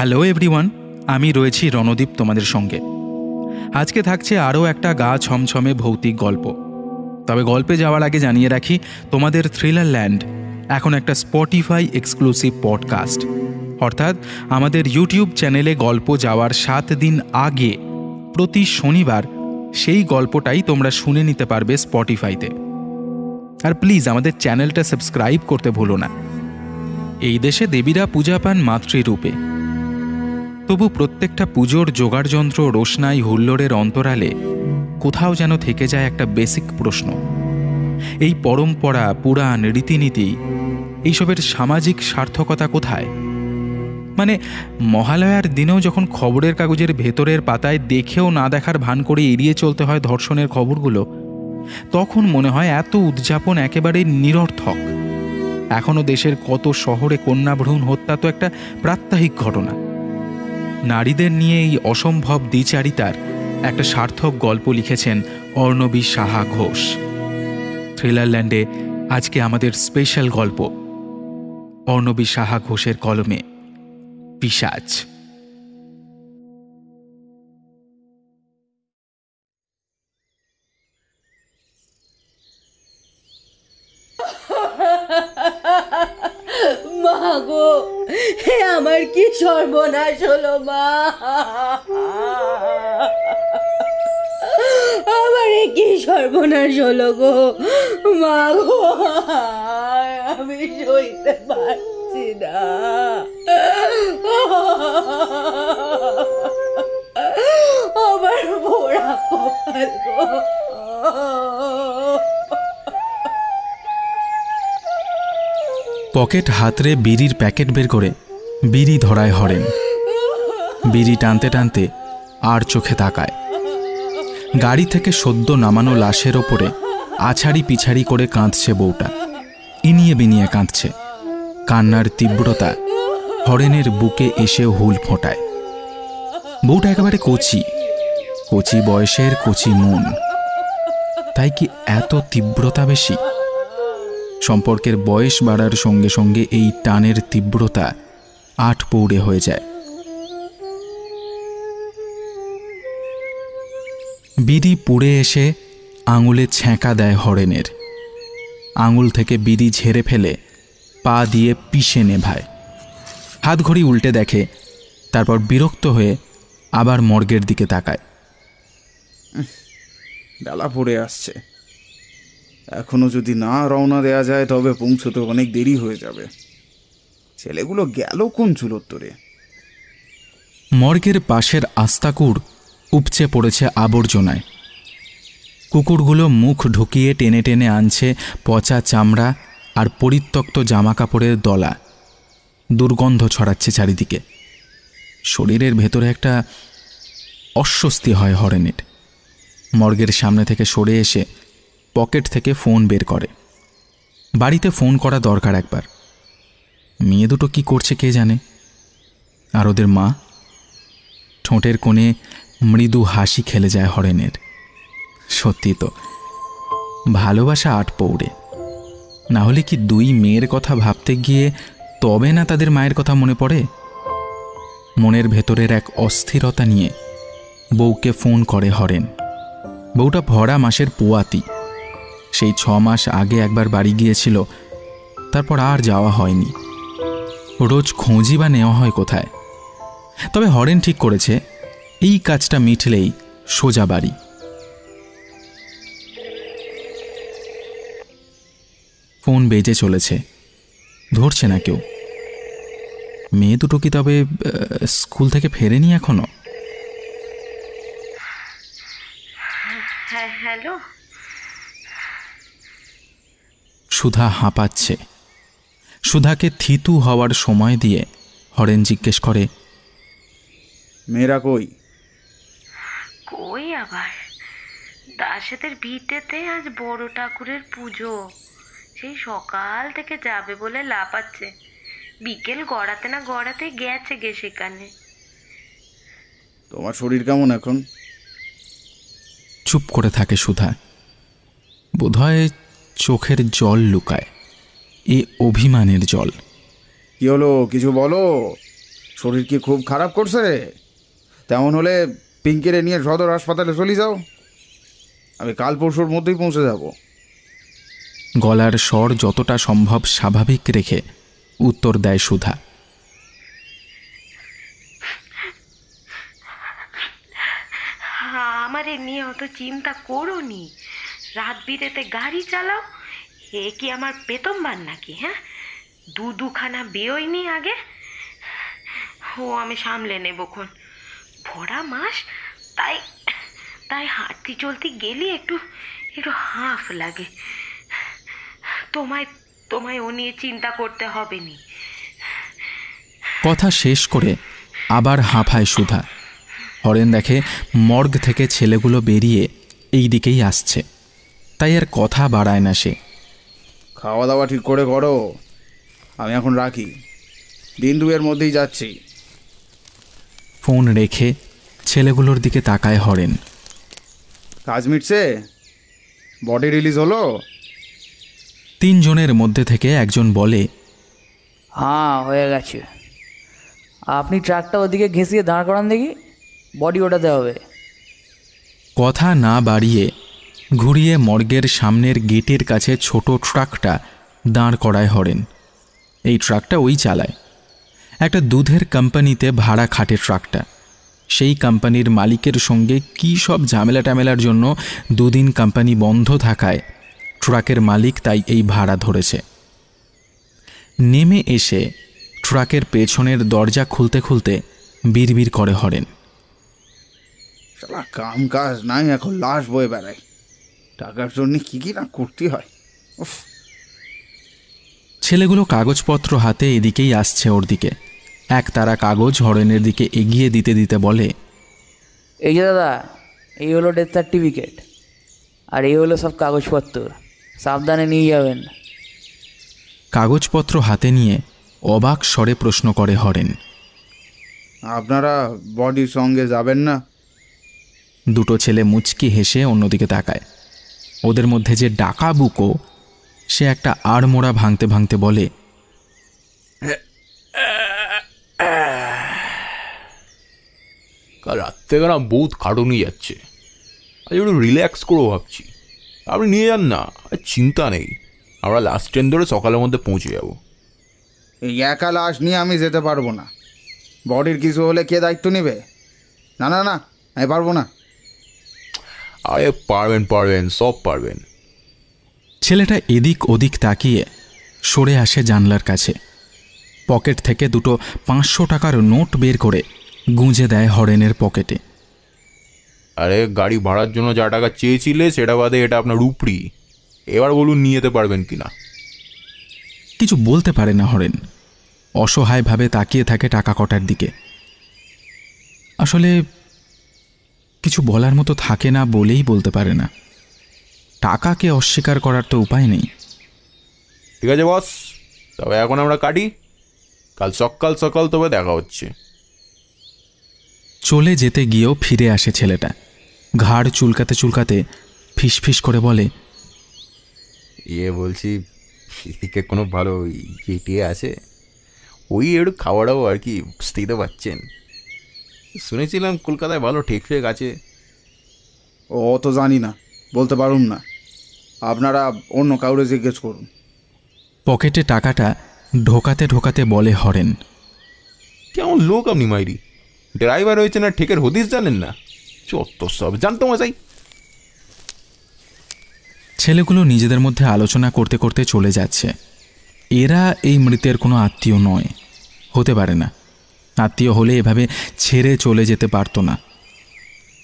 Hello everyone, আমি রয়েছি রণদীপ তোমাদের সঙ্গে। আজকে থাকছে আরও একটা গা ছমছমে ভৌতিক গল্প। তবে গল্পে যাওয়ার আগে জানিয়ে রাখি, তোমাদের থ্রিলার ল্যান্ড এখন একটা স্পটিফাই এক্সক্লুসিভ পডকাস্ট। অর্থাৎ আমাদের ইউটিউব চ্যানেলে গল্প যাওয়ার 7 দিন আগে প্রতি শনিবার সেই গল্পটাই তোমরা শুনে নিতে পারবে স্পটিফাইতে। আর প্লিজ আমাদের চ্যানেলটা সাবস্ক্রাইব করতে ভুলো না। এই দেশে দেবীরা পূজা পান মাতৃরূপে, তবু প্রত্যেকটা পুজোর জোগাড়যন্ত্র, রোশনাই, হুল্লোড়ের অন্তরালে কোথাও যেন থেকে যায় একটা বেসিক প্রশ্ন। এই পরম্পরা, পুরাণ, রীতিনীতি, এইসবের সামাজিক সার্থকতা কোথায়? মানে মহালয়ার দিনেও যখন খবরের কাগজের ভেতরের পাতায় দেখেও না দেখার ভান করে এড়িয়ে চলতে হয় ধর্ষণের খবরগুলো, তখন মনে হয় এত উদযাপন একেবারে নিরর্থক। এখনও দেশের কত শহরে কন্যা ভ্রূণ হত্যা তো একটা প্রাত্যহিক ঘটনা। নারীদের নিয়ে এই অসম্ভব দ্বিচারিতার একটা সার্থক গল্প লিখেছেন অর্ণবী সাহা ঘোষ। থ্রিলারল্যান্ডে আজকে আমাদের স্পেশাল গল্প অর্ণবী সাহা ঘোষের কলমে পিশাচ। মা গো, হে আমার কি সর্বনাশ হলো মা! আমার কি সর্বনাশ হলো গো মা গো! আমি সইতে পারছি না। আমার পোড়া কপাল গো! পকেট হাতরে বিড়ির প্যাকেট বের করে বিড়ি ধরায় হরেন। বিড়ি টানতে টানতে আর চোখে তাকায়। গাড়ি থেকে সদ্য নামানো লাশের ওপরে আছাড়ি পিছাড়ি করে কাঁদছে বউটা, ইনিয়ে বিনিয়ে কাঁদছে। কান্নার তীব্রতা হরেনের বুকে এসে হুল ফোটায়। বউটা একেবারে কচি, কচি বয়সের কচি মন। তাই কি এত তীব্রতা বেশি? সম্পর্কের বয়স বাড়ার সঙ্গে সঙ্গে এই টানের তীব্রতা আট পৌড়ে হয়ে যায়। বিড়ি পুড়ে এসে আঙুলে ছ্যাঁকা দেয় হরেনের। আঙুল থেকে বিড়ি ঝেড়ে ফেলে পা দিয়ে পিষে নেভায়। হাত ঘড়ি উল্টে দেখে, তারপর বিরক্ত হয়ে আবার মর্গের দিকে তাকায়। বেলা পড়ে আসছে, এখনো যদি না রওনা দেয়া যায় তবে পৌঁছতে অনেক দেরি হয়ে যাবে। ছেলেগুলো গেল কোন চুলোত্তরে? মর্গের পাশের আস্তাকুড় উপচে পড়েছে আবর্জনায়। কুকুরগুলো মুখ ঢুকিয়ে টেনে টেনে আনছে পচা চামড়া আর পরিত্যক্ত জামাকাপড়ের দলা। দুর্গন্ধ ছড়াচ্ছে চারিদিকে। শরীরের ভেতরে একটা অস্বস্তি হয় হরেনের। মর্গের সামনে থেকে সরে এসে পকেট থেকে ফোন বের করে। বাড়িতে ফোন করা দরকার একবার। মেয়ে দুটো কি করছে কে জানে। আর ওদের মা? ঠোঁটের কোণে মৃদু হাসি খেলে যায় হরেনের। সত্যি তো, ভালোবাসা আট পৌড়ে। না হলে কি দুই মেয়ের কথা ভাবতে গিয়ে তবে না তাদের মায়ের কথা মনে পড়ে? মনের ভেতরের এক অস্থিরতা নিয়ে বউকে ফোন করে হরেন। বউটা ভরা মাসের পোয়াতি। সেই 6 মাস আগে একবার বাড়ি গিয়েছিল, তারপর আর যাওয়া হয়নি। রোজ খোঁজই বা নেওয়া হয় কোথায়? তবে হরেন ঠিক করেছে, এই কাজটা মিটলেই সোজা বাড়ি। ফোন বেজে চলেছে, ধরছে না কেউ। মেয়ে দুটো কি তবে স্কুল থেকে ফেরেনি এখনো? হ্যালো। সুধা হাঁপাচ্ছে। সুধাকে থিতু হওয়ার সময় দিয়ে হরেন জিজ্ঞেস করে, মেয়েরা কই? কই আবার, দাসেদের ভিটেতে আজ বড় ঠাকুরের পুজো। সেই সকাল থেকে যাবে বলে লাপাচ্ছে। বিকেল গড়াতে না গড়াতে গেছে গে সেখানে। তোমার শরীর কেমন এখন? চুপ করে থাকে সুধা। বোধহয় চোখের জল লুকায়। এ অভিমানের জল। কি হলো, কিছু বলো। শরীর কি খুব খারাপ করছে? তেমন হলে পিঙ্কিরে নিয়ে সদর হাসপাতালে চলে যাও। আমি কাল পরশুর মধ্যেই পৌঁছে যাব। গলার স্বর যতটা সম্ভব স্বাভাবিক রেখে উত্তর দেয় সুধা। আমার এ নিয়ে অত চিন্তা করোনি। রাত বিরেতে গাড়ি চালাও, এ কি আমার বেতনবার নাকি? হ্যাঁ, দুখানা বেরোয়নি আগে। ও আমি সামলে নেবক্ষণ। ভরা মাস, তাই তাই হাঁটতে চলতে গেলে একটু একটু হাঁফ লাগে। তোমায় তোমায় ও নিয়ে চিন্তা করতে হবে নি। কথা শেষ করে আবার হাঁফায় সুধা। হরেন দেখে মর্গ থেকে ছেলেগুলো বেরিয়ে এই দিকেই আসছে, তাই আর কথা বাড়ায় না সে। খাওয়া দাওয়া ঠিক করে করো, আমি এখন রাখি, দিন দুয়ের মধ্যেই যাচ্ছি। ফোন রেখে ছেলেগুলোর দিকে তাকায় হরেন। কাজ মিটছে? বডি রিলিজ হলো? তিনজনের মধ্যে থেকে একজন বলে, হ্যাঁ হয়ে গেছে। আপনি ট্রাকটা ওদিকে ঘেঁষিয়ে দাঁড় করান দেখি, বডি ওঠাতে হবে। কথা না বাড়িয়ে ঘুরিয়ে মর্গের সামনের গেটের কাছে ছোট ট্রাকটা দাঁড় করায় হরেন। এই ট্রাকটা ওই চালায়। একটা দুধের কোম্পানিতে ভাড়া খাটে ট্রাকটা। সেই কোম্পানির মালিকের সঙ্গে কী সব ঝামেলা টামেলার জন্য দুদিন কোম্পানি বন্ধ থাকায় ট্রাকের মালিক তাই এই ভাড়া ধরেছে। নেমে এসে ট্রাকের পেছনের দরজা খুলতে খুলতে বিড়বিড় করে হরেন। শালা কাম কাজ নাই, এখন লাশ বয়ে বেড়ায়। টাকার জন্য কি কি না করতে হয়। উফ। ছেলেগুলো কাগজপত্র হাতে এদিকেই আসছে ওর দিকে। এক তারা কাগজ হরেনের দিকে এগিয়ে দিতে দিতে বলে, এই যে দাদা, এই হলো ডেথ সার্টিফিকেট, আর এই হলো সব কাগজপত্র, সাবধানে নিয়ে যাবেন। কাগজপত্র হাতে নিয়ে অবাক স্বরে প্রশ্ন করে হরেন, আপনারা বডির সঙ্গে যাবেন না? দুটো ছেলে মুচকি হেসে অন্যদিকে তাকায়। ওদের মধ্যে যে ডাকা বুকো, সে একটা আড়মোড়া ভাঙতে ভাঙতে বলে, কাল রাত থেকে না বহুত খাটুনি যাচ্ছে, আজ একটু রিল্যাক্স করবো ভাবছি। আপনি নিয়ে যান না, চিন্তা নেই, আমরা লাস্ট ট্রেন ধরে সকালের মধ্যে পৌঁছে যাব। এই একা লাশ নিয়ে আমি যেতে পারবো না। বডির কিছু হলে কে দায়িত্ব নেবে? না না না, আমি পারবো না। আরে পারবেন পারবেন, সব পারবেন। ছেলেটা এদিক ওদিক তাকিয়ে সরে আসে জানলার কাছে। পকেট থেকে দুটো 500 টাকার নোট বের করে গুঁজে দেয় হরেনের পকেটে। আরে গাড়ি ভাড়ার জন্য যা টাকা চেয়েছিলে সেটা বাদে এটা আপনার উপরি। এবার বলুন নিয়ে যেতে পারবেন কি না। কিছু বলতে পারে না হরেন। অসহায়ভাবে তাকিয়ে থাকে টাকা কটার দিকে। আসলে কিছু বলার মতো থাকে না বলেই বলতে পারে না। টাকাকে অস্বীকার করার তো উপায় নেই। ঠিক আছে বস, তবে এখন আমরা কাটি, কাল সকাল সকাল তবে দেখা হচ্ছে। চলে যেতে গিয়েও ফিরে আসে ছেলেটা। ঘাড় চুলকাতে চুলকাতে ফিসফিস করে বলে, বলছি এদিকে কোনো ভালো ইয়ে আছে? ওই একটু খাওয়া দাওয়া আর কি, বুঝতেই তো পারছেন। শুনেছিলাম কলকাতায় ভালো ঠেকফেক আছে। ও তো জানি না, বলতে পারুন না। আপনারা অন্য কাউরে জিজ্ঞেস করুন। পকেটে টাকাটা ঢোকাতে ঢোকাতে বলে হরেন, কেমন লোক আপনি মাইরি? ড্রাইভার হয়েছে না ঠেকের হদিস জানেন না? চত্ব সব জানতো মশাই। ছেলেগুলো নিজেদের মধ্যে আলোচনা করতে করতে চলে যাচ্ছে। এরা এই মৃতের কোনো আত্মীয় নয়, হতে পারে না। আত্মীয় হলে এভাবে ছেড়ে চলে যেতে পারতো না।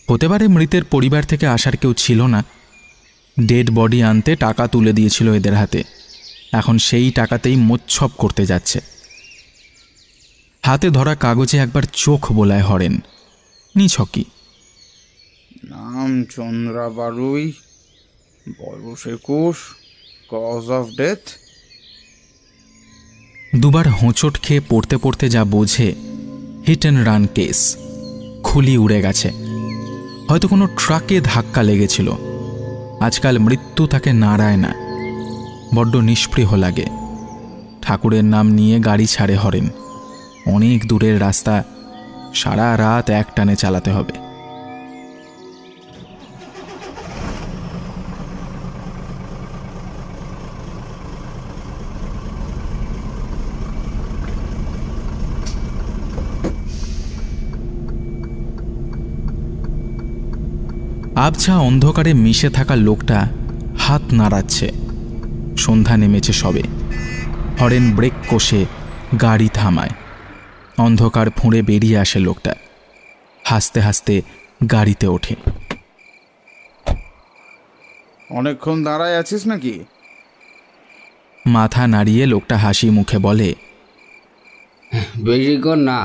হতে পারে মৃতের পরিবার থেকে আসার কেউ ছিল না। ডেড বডি আনতে টাকা তুলে দিয়েছিল এদের হাতে, এখন সেই টাকাতেই মোচ্ছব করতে যাচ্ছে। হাতে ধরা কাগজে একবার চোখ বোলায় হরেন। নিছকি নাম চন্দ্রা বারুই, বয়স 21, কজ অফ ডেথ। দুবার হোঁচট খেয়ে পড়তে পড়তে যা বোঝে, হিট অ্যান্ড রান কেস। খুলি উড়ে গেছে, হয়তো কোনো ট্রাকে ধাক্কা লেগেছিল। আজকাল মৃত্যু তাকে নাড়ায় না, বড্ড নিষ্পৃহ লাগে। ঠাকুরের নাম নিয়ে গাড়ি ছাড়ে হরেন। অনেক দূরের রাস্তা, সারা রাত এক টানে চালাতে হবে। আবছা অন্ধকারে মিশে থাকা লোকটা হাত নাড়াচ্ছে। সন্ধ্যা নেমেছে সবে। হরেন ব্রেক কষে গাড়ি থামায়। অন্ধকার ফুঁড়ে বেরিয়ে আসে লোকটা। হাসতে হাসতে গাড়িতে ওঠে। অনেকক্ষণ দাঁড়ায় আছিস নাকি? মাথা নাড়িয়ে লোকটা হাসি মুখে বলে, বেশিক্ষণ না,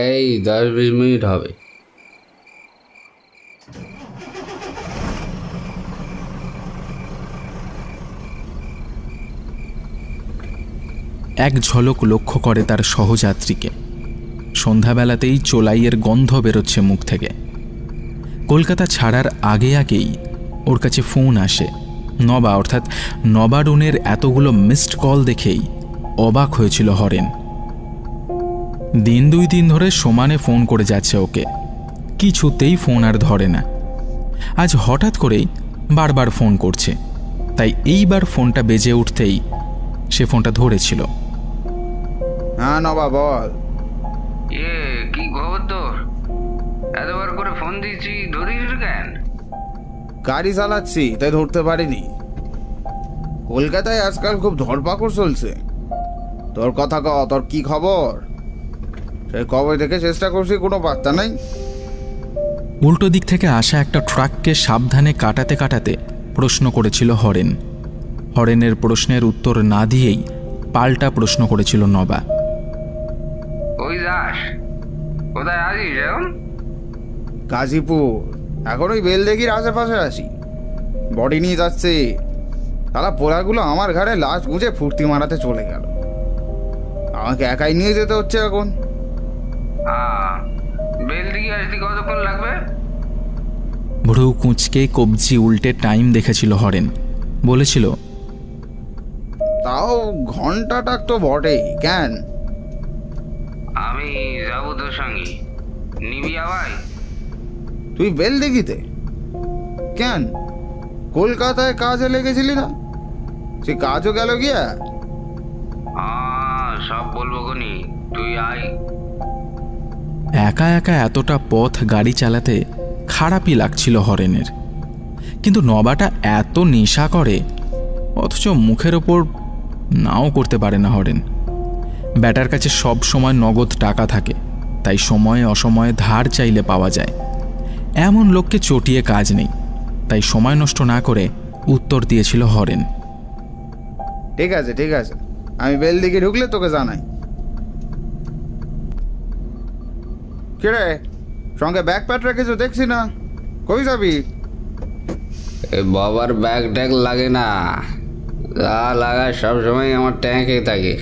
এই 10-20 মিনিট হবে। এক ঝলক লক্ষ্য করে তার সহযাত্রীকে। সন্ধ্যাবেলাতেই চোলাইয়ের গন্ধ বেরোচ্ছে মুখ থেকে। কলকাতা ছাড়ার আগেই ওর কাছে ফোন আসে। নবা অর্থাৎ নবারুণের এতগুলো মিসড কল দেখেই অবাক হয়েছিল হরেন। দিন 2-3 ধরে সমানে ফোন করে যাচ্ছে ওকে, কিছুতেই ফোন আর ধরে না। আজ হঠাৎ করেই বারবার ফোন করছে, তাই এইবার ফোনটা বেজে উঠতেই সে ফোনটা ধরেছিল। হ্যাঁ নবা, বল। কি খবর তোর? এতবার করে ফোন দিচ্ছি, ধরিস কেন? গাড়ি চালাচ্ছি তাই ধরতে পারিনি। কলকাতায় আজকাল খুব ধরপাকড় চলছে। তোর কথা ক, তোর কি খবর? সেই কবে থেকে চেষ্টা করছি, কোনো বার্তা নাই। উল্টো দিক থেকে আসা একটা ট্রাককে সাবধানে কাটাতে কাটাতে প্রশ্ন করেছিল হরেন। হরেনের প্রশ্নের উত্তর না দিয়েই পাল্টা প্রশ্ন করেছিল নবা। ওই দাস, কোথায় আছিস এখন? গাজীপুর। এখন ওই বেলদেগির আশেপাশে আছি। বডি নিয়ে যাচ্ছে। তারা পোড়াগুলো আমার ঘাড়ে লাশ গুঁজে ফুর্তি মারাতে চলে গেল। আমাকে একাই নিয়ে যেতে হচ্ছে এখন। বেলদিঘি আসতে কতক্ষণ লাগবে? ভ্রু কুঁচকে কবজি উল্টে টাইম দেখেছিল হরেন। বলেছিল, তাও ঘন্টাটা তো বটেই। কেন? আমি যাবো তোর সঙ্গে, নিবি আবার? তুই বেলদেগিতে কেন? কলকাতায় কাজে লেগেছিলি না? সে কাজও গেল গিয়া। সব বলবো কোনি, তুই আয়। একা একা এতটা পথ গাড়ি চালাতে খারাপই লাগছিল হরেনের। কিন্তু নবাটা এত নেশা করে, অথচ মুখের ওপর নাও করতে পারে না হরেন। ব্যাটার কাছে সব সময় নগদ টাকা থাকে, তাই সময়ে অসময়ে ধার চাইলে পাওয়া যায়। এমন লোককে চটিয়ে কাজ নেই, তাই সময় নষ্ট না করে উত্তর দিয়েছিল হরেন। ঠিক আছে ঠিক আছে, আমি বেলদিঘি ঢুকলে তোকে জানাই। কিরে, সঙ্গে ব্যাগ প্যাট রেখেছো দেখছি না, কই যাবি? বাবার ব্যাগ ট্যাগ লাগে না, যা লাগায় সবসময় আমার ট্যাঙ্কে থাকে।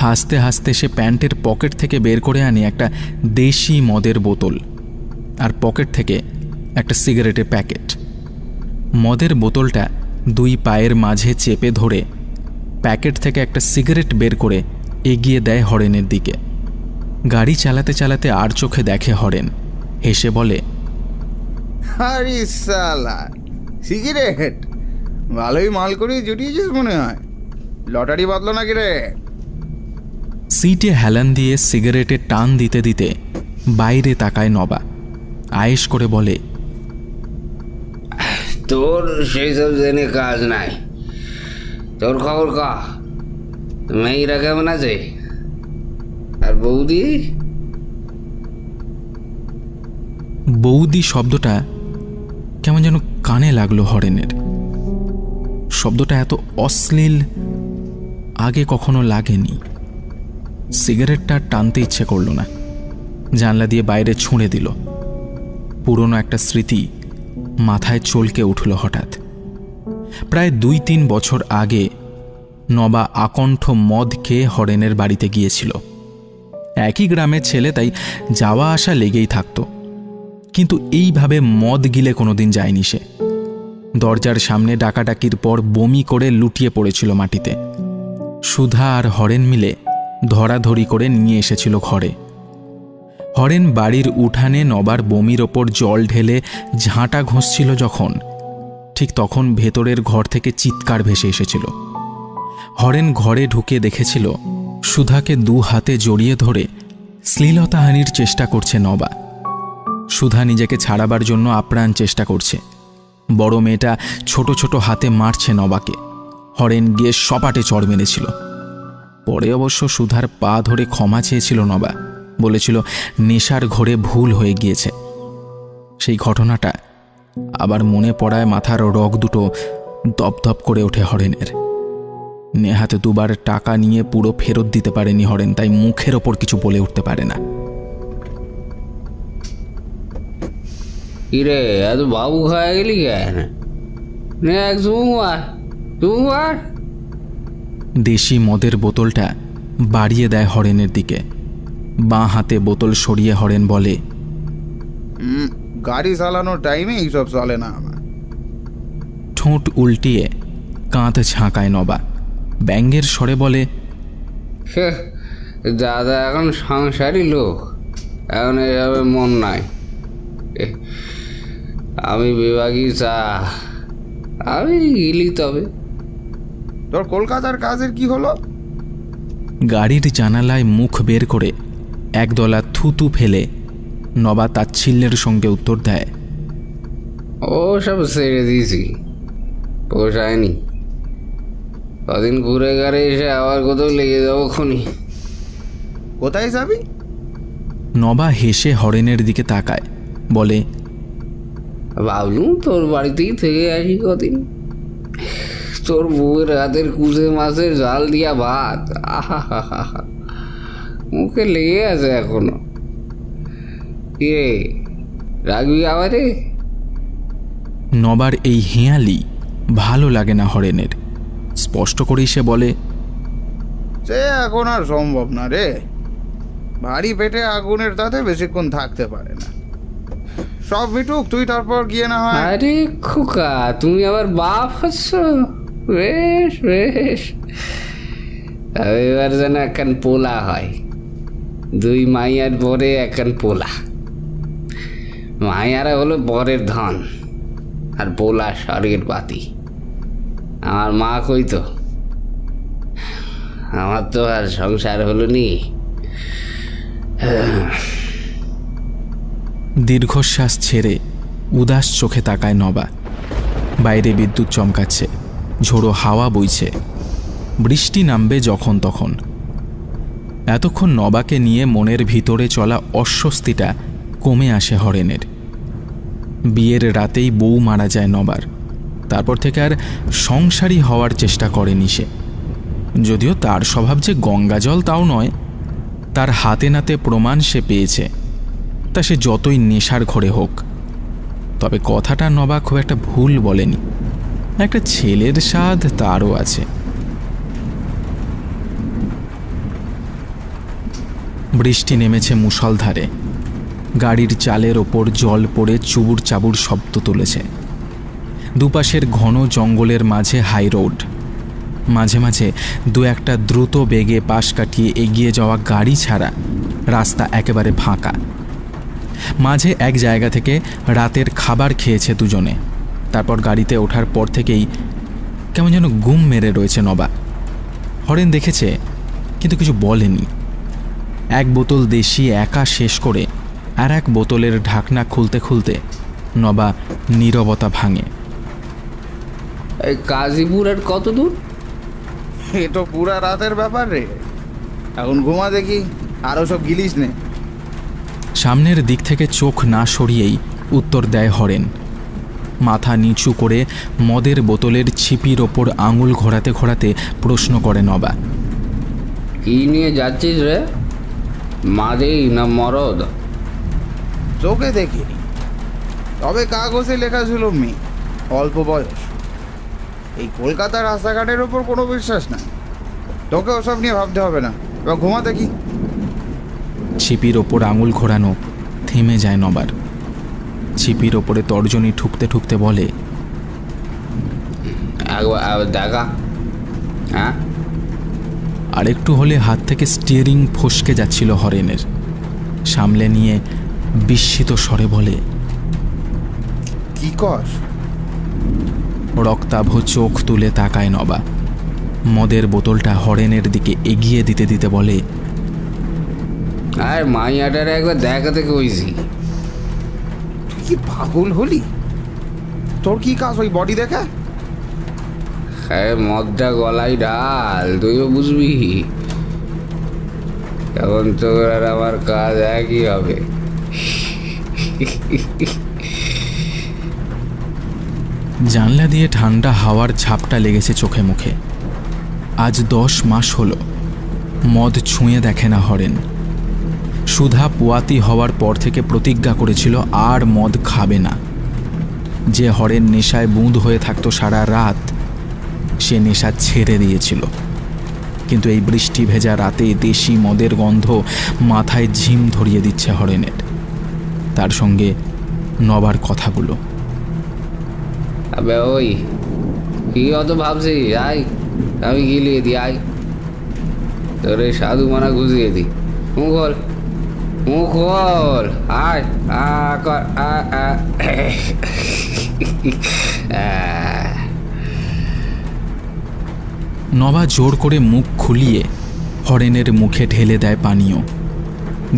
হাসতে হাসতে সে প্যান্টের পকেট থেকে বের করে আনি একটা দেশি মদের বোতল, আর পকেট থেকে একটা সিগারেটের প্যাকেট। মদের বোতলটা 2 পায়ের মাঝে চেপে ধরে প্যাকেট থেকে একটা সিগারেট বের করে এগিয়ে দেয় হরেনের দিকে। গাড়ি চালাতে চালাতে আর চোখে দেখে হরেন, হেসে বলে, আরে সালা, সিগারেট ভালোই মাল করে জুটিয়েছিস মনে হয়। লটারি বাঁধলো নাকি রে? সিটে হেলান দিয়ে সিগারেটে টান দিতে দিতে বাইরে তাকায় নবা। আয়েশ করে বলে, তোর সেই সব জেনে কাজ নাই। তোর খবর কা, মেয়েরা কেমন আছে? আর বৌদি? বৌদি শব্দটা কেমন যেন কানে লাগলো হরেনের। শব্দটা এত অশ্লীল আগে কখনো লাগেনি। সিগারেটটা টানতে ইচ্ছে করল না, জানলা দিয়ে বাইরে ছুঁড়ে দিল। পুরনো একটা স্মৃতি মাথায় চলকে উঠল হঠাৎ। প্রায় 2-3 বছর আগে নবা আকণ্ঠ মদ খেয়ে হরেনের বাড়িতে গিয়েছিল। একই গ্রামের ছেলে, তাই যাওয়া আসা লেগেই থাকত। কিন্তু এইভাবে মদ গিলে কোনোদিন যায়নি সে। দরজার সামনে ডাকাডাকির পর বমি করে লুটিয়ে পড়েছিল মাটিতে। সুধা আর হরেন মিলে ধরাধরি করে নিয়ে এসেছিল ঘরে। হরেন বাড়ির উঠানে নবার বমির ওপর জল ঢেলে ঝাঁটা ঘষছিল যখন, ঠিক তখন ভেতরের ঘর থেকে চিৎকার ভেসে এসেছিল। হরেন ঘরে ঢুকে দেখেছিল সুধাকে দু হাতে জড়িয়ে ধরে শ্লীলতাহানির চেষ্টা করছে নবা। সুধা নিজেকে ছাড়াবার জন্য আপ্রাণ চেষ্টা করছে। বড় মেয়েটা ছোট ছোট হাতে মারছে নবাকে। হরেন গিয়ে সপাটে চড় মেরেছিল। পরে অবশ্য সুধার পা ধরে ক্ষমা চেয়েছিল নবা, বলেছিল নেশার ঘরে ভুল হয়ে গিয়েছে। সেই ঘটনাটা আবার মনে পড়ায় মাথার রগ দুটো দপদপ করে ওঠে হরেনের। নেহাতে দুবার টাকা নিয়ে পুরো ফেরত দিতে পারেনি হরেন, তাই মুখের ওপর কিছু বলে উঠতে পারে না। কিরে এত বাবু খাওয়া গেলি কেন? দেশি মদের বোতলটা বাড়িয়ে দেয় হরেনের দিকে। বাঁ হাতে বোতল সরিয়ে হরেন বলে, গাড়ি চালানোর টাইমে এইসব চলে না আমার। ঠোঁট উল্টিয়ে কাঁধ ঝাঁকায় নবা। ব্যঙ্গের স্বরে বলে, দাদা এখন সংসারী লোক, এখন এভাবে মন নাই। আমি বিভাগী চা, আমি গেলি তবে। তোর কলকাতার কাজের কি হলো? গাড়ির জানালায় মুখ বের করে একদলা থুতু ফেলে নবা তাচ্ছিল্যের সঙ্গে উত্তর দেয়, ও সব ছেড়ে দিয়েছি, পোষায়নি। কদিন ঘুরে ঘাড়ে এসে আবার কোথাও লেগে যাবো খনি। কোথায় যাবি? নবা হেসে হরেনের দিকে তাকায়, বলে, ভাবলুম তোর বাড়িতেই থেকে আসি কদিন। তোর বউয়ের হাতের কুচে মাছের জাল দিয়া ভাত আহা হা হা হা, মুখে লেগে আছে এখনো। কে রাখবি আবারে? নবার এই হেঁয়ালি ভালো লাগে না হরেনের। স্পষ্ট করেই সে বলে, সে এখন আর সম্ভব না রে, ভারী পেটে আগুনের তাতে বেশিক্ষণ থাকতে পারে না। সব মিটুক, তুই তারপর গিয়ে না হয়। আরে খোকা, তুমি আবার বাপ হচ্ছ? বেশ বেশ, এবার যেন একখান পোলা হয়। দুই মাইয়ার পরে একখান পোলা। মাইয়ারা হলো বরের ধন, আর পোলা স্বর্গের বাতি। আমার মা কইতো, আমার তো আর সংসার হলো নি। দীর্ঘশ্বাস ছেড়ে উদাস চোখে তাকায় নবা। বাইরে বিদ্যুৎ চমকাচ্ছে, ঝোড়ো হাওয়া বইছে, বৃষ্টি নামবে যখন তখন। এতক্ষণ নবাকে নিয়ে মনের ভিতরে চলা অস্বস্তিটা কমে আসে হরেনের। বিয়ের রাতেই বউ মারা যায় নবার, তারপর থেকে আর সংসারী হওয়ার চেষ্টা করেনি সে। যদিও তার স্বভাব যে গঙ্গাজল তাও নয়, তার হাতে নাতে প্রমাণ সে পেয়েছে, তা সে যতই নেশার ঘরে হোক। তবে কথাটা নবা খুব একটা ভুল বলেনি, একটা ছেলের স্বাদ তারও আছে। বৃষ্টি নেমেছে মুষলধারে। গাড়ির চালের ওপর জল পড়ে চুবুর চাবুর শব্দ তুলেছে। দুপাশের ঘন জঙ্গলের মাঝে হাই রোড। মাঝে মাঝে দু একটা দ্রুত বেগে পাশ কাটিয়ে এগিয়ে যাওয়া গাড়ি ছাড়া রাস্তা একেবারে ফাঁকা। মাঝে এক জায়গা থেকে রাতের খাবার খেয়েছে দুজনে। তারপর গাড়িতে ওঠার পর থেকেই কেমন যেন গুম মেরে রয়েছে নবা। হরেন দেখেছে, কিন্তু কিছু বলেনি। এক বোতল দেশি একা শেষ করে আর এক বোতলের ঢাকনা খুলতে খুলতে নবা নীরবতা ভাঙে। এই কাজীপুর আর কত দূর? এ তো পুরা রাতের ব্যাপার রে, এখন ঘুমা দেখি, আরও সব গিলিস নে। সামনের দিক থেকে চোখ না সরিয়েই উত্তর দেয় হরেন। মাথা নিচু করে মদের বোতলের ছিপির ওপর আঙুল ঘোরাতে ঘোরাতে প্রশ্ন করে নবা, কি নিয়ে যাচ্ছিস রে? মাদেই না মরদ? চোখে দেখিনি, তবে কাগজে লেখা ছিল মেয়ে, অল্প বয়স। এই কলকাতার রাস্তাঘাটের ওপর কোনো বিশ্বাস নাই, তোকে ওসব নিয়ে ভাবতে হবে না। এবার ঘুমা দেখি। ছিপির ওপর আঙুল ঘোরানো থেমে যায় নবার। ছিপির ওপরে তর্জনী ঠুকতে ঠুকতে বলে, একবার দেখা। হ্যাঁ, আরেকটু হলে হাত থেকে স্টিয়ারিং ফসকে যাচ্ছিল হরেনের। সামলে নিয়ে বিস্মিত স্বরে বলে, কি কস? রক্তাভ চোখ তুলে তাকায় নবা। মদের বোতলটা হরেনের দিকে এগিয়ে দিতে দিতে বলে, আর মাইয়াটারে একবার দেখাতে কইছি। তুই কি পাগল হলি? তোর কি কাজ ওই বডি দেখে? হ্যাঁ, মদটা গলায় ডাল, তুইও বুঝবি। এখন তোর আর আমার কাজ একই হবে। জানলা দিয়ে ঠান্ডা হাওয়ার ঝাপটা লেগেছে চোখে মুখে। আজ 10 মাস হলো মদ ছুঁয়ে দেখে না হরেন। সুধা পোয়াতি হওয়ার পর থেকে প্রতিজ্ঞা করেছিল আর মদ খাবে না। যে হরেন নেশায় বুঁদ হয়ে থাকতো সারা রাত, সে নেশা ছেড়ে দিয়েছিল। কিন্তু এই বৃষ্টি ভেজা রাতে দেশি মদের গন্ধ মাথায় ঝিম ধরিয়ে দিচ্ছে হরেনের। তার সঙ্গে নবার কথাগুলো। আবে ওই, কি অত ভাবছি? আয়, আমি গিলিয়ে দিই। আয়, তোর এই সাধু মানা গুজিয়ে দিই। মুখ খোল, মুখ খোল। আয়, কর। নবা জোর করে মুখ খুলিয়ে হরেনের মুখে ঢেলে দেয় পানীয়।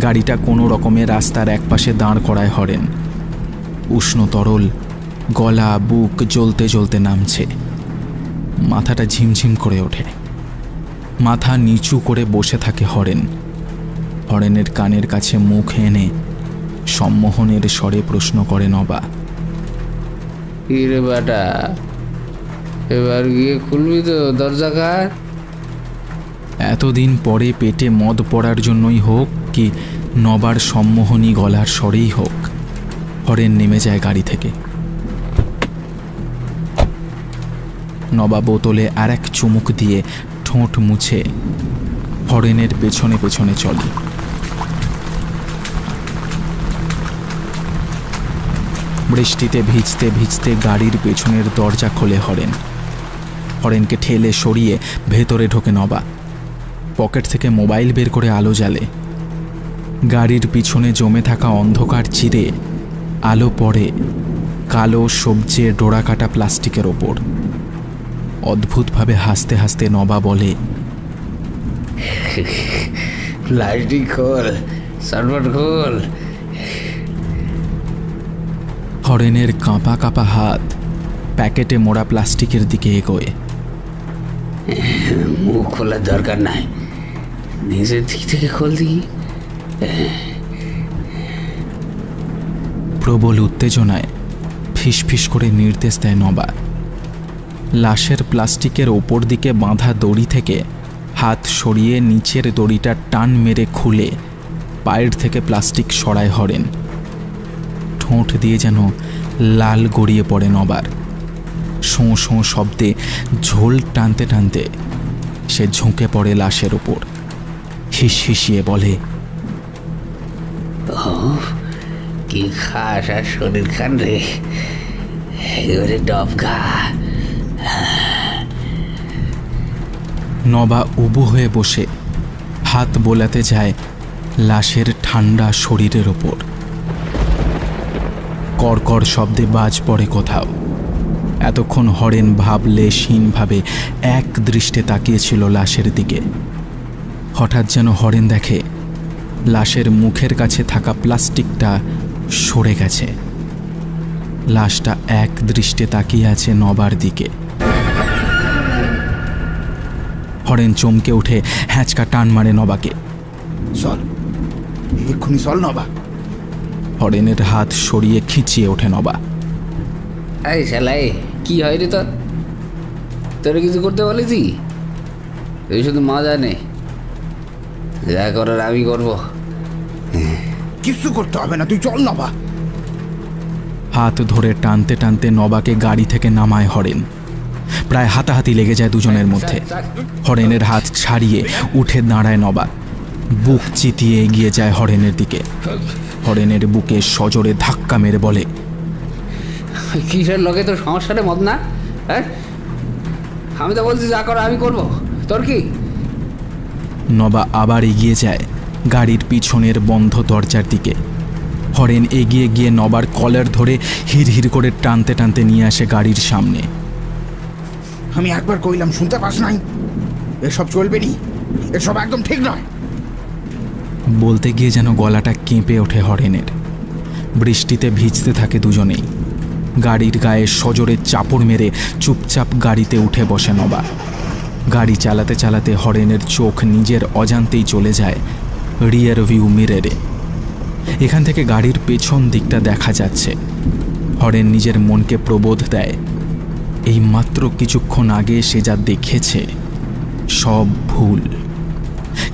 গাড়িটা কোনো রকমে রাস্তার একপাশে দাঁড় করায় হরেন। উষ্ণ তরল গলা বুক জ্বলতে জ্বলতে নামছে। মাথাটা ঝিমঝিম করে ওঠে। মাথা নিচু করে বসে থাকে হরেন। হরেনের কানের কাছে মুখ এনে সম্মোহনের স্বরে প্রশ্ন করে নবা, কি রে বেটা, এবার গিয়ে খুলবি তো দরজা? কার এতদিন পরে পেটে মদ পড়ার জন্যই হোক কি নবার সম্মোহনী গলার স্বরেই হোক, হরেন নেমে যায় গাড়ি থেকে। নবা বোতলে আর এক চুমুক দিয়ে ঠোঁট মুছে হরেনের পেছনে পেছনে চলে। বৃষ্টিতে ভিজতে ভিজতে গাড়ির পেছনের দরজা খোলে হরেন। হরেনকে ঠেলে সরিয়ে ভেতরে ঢোকে নবা। পকেট থেকে মোবাইল বের করে আলো জ্বালে। গাড়ির পিছনে জমে থাকা অন্ধকার চিরে আলো পড়ে কালো সবজে ডোরাকাটা প্লাস্টিকের ওপর। অদ্ভুতভাবে হাসতে হাসতে নবা বলে, প্লাস্টিক খোল, সার্ভার খোল। হরেনের কাঁপা কাঁপা হাত প্যাকেটে মোড়া প্লাস্টিকের দিকে এগোয়। মুখ খোলার দরকার নাই, নিজের দিক থেকে খোল দিই। প্রবল উত্তেজনায় ফিসফিস করে নির্দেশ দেয় নবা। লাশের প্লাস্টিকের ওপর দিকে বাঁধা দড়ি থেকে হাত সরিয়ে নিচের দড়িটা টান মেরে খুলে পায়ের থেকে প্লাস্টিক সরায় হরেন। ঠোঁট দিয়ে যেন লাল গড়িয়ে পড়ে নবার। শোঁ শোঁ শব্দে ঝোল টানতে টানতে সে ঝুঁকে পড়ে লাশের ওপর। হিসহিসিয়ে বলে, কি খাস আর শরীর খান রে, এবারে ডবগা। নবা উবু হয়ে বসে হাত বোলাতে যায় লাশের ঠান্ডা শরীরের ওপর। কড়কড় শব্দে বাজ পড়ে কোথাও। এতক্ষণ হরেন ভাবলেশহীনভাবে এক দৃষ্টে তাকিয়েছিল লাশের দিকে। হঠাৎ যেন হরেন দেখে লাশের মুখের কাছে থাকা প্লাস্টিকটা সরে গেছে। লাশটা এক দৃষ্টে তাকিয়ে আছে নবার দিকে। হরেন চমকে উঠে হ্যাঁচকা টান মারে নবাকে। চল, এক্ষুনি চল নবা। হরেনের হাত সরিয়ে খিঁচিয়ে ওঠে নবা। এই শালাই, কি হয় রে তোর? তোর কিছু করতে বলেছি? তুই শুধু মজা নে, যা করার আমি করবো। কিছু করতে হবে না, তুই চল নবা। হাত ধরে টানতে টানতে নবাকে গাড়ি থেকে নামায় হরেন। প্রায় হাতাহাতি লেগে যায় দুজনের মধ্যে। হরেনের হাত ছাড়িয়ে উঠে দাঁড়ায় নবা। বুক চিতিয়ে এগিয়ে যায় হরেনের দিকে। হরেনের বুকে সজোরে ধাক্কা মেরে বলে, কিসের লগে তোর সমস্যাটা? মদ না? হ্যাঁ, আমি তো বলছি যা করো আমি করবো, তোর কি? নবা আবার এগিয়ে যায় গাড়ির পিছনের বন্ধ দরজার দিকে। হরেন এগিয়ে গিয়ে নবার কলার ধরে হিড় করে টানতে টানতে নিয়ে আসে গাড়ির সামনে। আমি একবার কইলাম শুনতে পাস নাই? এসব চলবে নি, এসব একদম ঠিক নয়। বলতে গিয়ে যেন গলাটা কেঁপে ওঠে হরেনের। বৃষ্টিতে ভিজতে থাকে দুজনেই। গাড়ির গায়ে সজোরে চাপড় মেরে চুপচাপ গাড়িতে উঠে বসে নবা। গাড়ি চালাতে চালাতে হরেনের চোখ নিজের অজান্তেই চলে যায় রিয়ার ভিউ মিররে। এখান থেকে গাড়ির পেছন দিকটা দেখা যাচ্ছে। হরেন নিজের মনকে প্রবোধ দেয়, এই মাত্র কিছুক্ষণ আগে সে যা দেখেছে সব ভুল।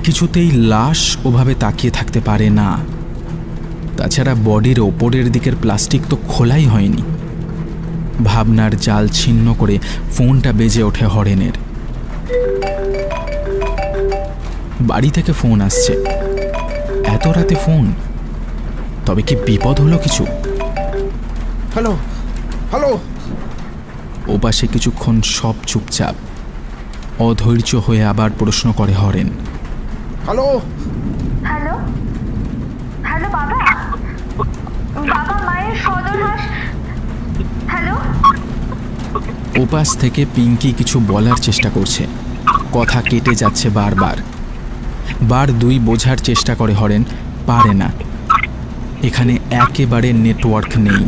কিছুতেই লাশ ওভাবে তাকিয়ে থাকতে পারে না। তাছাড়া বডির ওপরের দিকের প্লাস্টিক তো খোলাই হয়নি। ভাবনার জাল ছিন্ন করে ফোনটা বেজে ওঠে হরেনের। বাড়ি থেকে ফোন আসছে। এত রাতে ফোন, তবে কি বিপদ হলো কিছু? Hello hello. ওপাশে কিছুক্ষণ সব চুপচাপ। অধৈর্য হয়ে আবার প্রশ্ন করে হরেন, হ্যালো হ্যালো হ্যালো বাবা, বাবা মায়ের সদর হ্যালো। ওপাশ থেকে পিঙ্কি কিছু বলার চেষ্টা করছে, কথা কেটে যাচ্ছে বারবার। বার দুই বোঝার চেষ্টা করে হরেন, পারে না। এখানে একেবারে নেটওয়ার্ক নেই।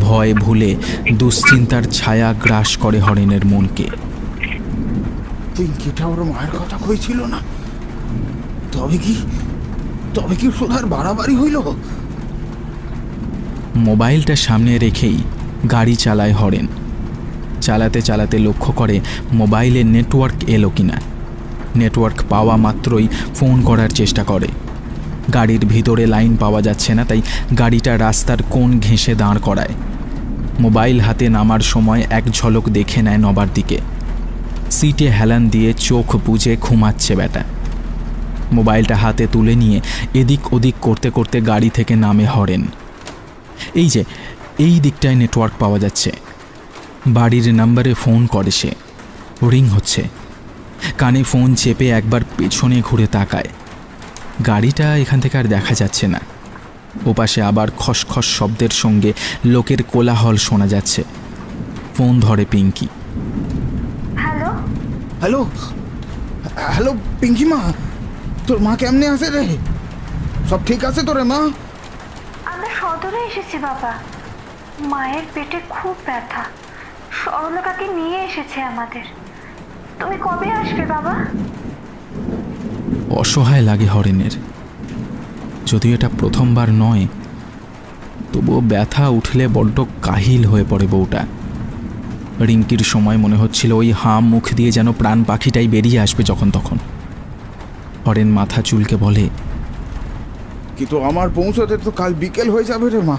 ভয় ভুলে দুশ্চিন্তার ছায়া গ্রাস করে হরেনের মনকে। পিঙ্কিটা ওর মায়ের কথা কইছিল না? তবে কি সুধার বাড়াবাড়ি হইল? মোবাইলটা সামনে রেখেই গাড়ি চালায় হরেন। চালাতে চালাতে লক্ষ্য করে মোবাইলে নেটওয়ার্ক এলো কিনা। নেটওয়ার্ক পাওয়া মাত্রই ফোন করার চেষ্টা করে। গাড়ির ভিতরে লাইন পাওয়া যাচ্ছে না, তাই গাড়িটা রাস্তার কোণ ঘেঁষে দাঁড় করায়। মোবাইল হাতে নামার সময় এক ঝলক দেখে নেয় নবার দিকে। সিটে হেলান দিয়ে চোখ বুজে ঘুমাচ্ছে বেটা। মোবাইলটা হাতে তুলে নিয়ে এদিক ওদিক করতে করতে গাড়ি থেকে নামে হরেন। এই যে এই দিকটায় নেটওয়ার্ক পাওয়া যাচ্ছে। বাড়ির নাম্বারে ফোন করে সে। রিং হচ্ছে। কানে ফোন চেপে একবার পেছনে ঘুরে তাকায়। গাড়িটা এখান থেকে আর দেখা যাচ্ছে না। ওপাশে আবার খসখস শব্দের সঙ্গে লোকের কোলাহল শোনা যাচ্ছে। ফোন ধরে Pinky. Hello hello hello Pinky মা, তোর মা কেমনে আছে রে? সব ঠিক আছে তোরে মা? আমরা সদরে এসেছি বাবা। মায়ের পেটে খুব ব্যথা, সরলকাকে নিয়ে এসেছে আমাদের। তুমি কবে আসবে বাবা? অসহায় লাগে হরেনের। যদিও এটা প্রথমবার নয়, তবুও ব্যথা উঠলে বড্ড কাহিল হয়ে পড়ে বউটা। রিঙ্কির সময় মনে হচ্ছিল ওই হাম মুখ দিয়ে যেন প্রাণ পাখিটাই বেরিয়ে আসবে যখন তখন। হরেন মাথা চুলকে বলে, কিন্তু আমার পৌঁছতে তো কাল বিকেল হয়ে যাবে রে মা।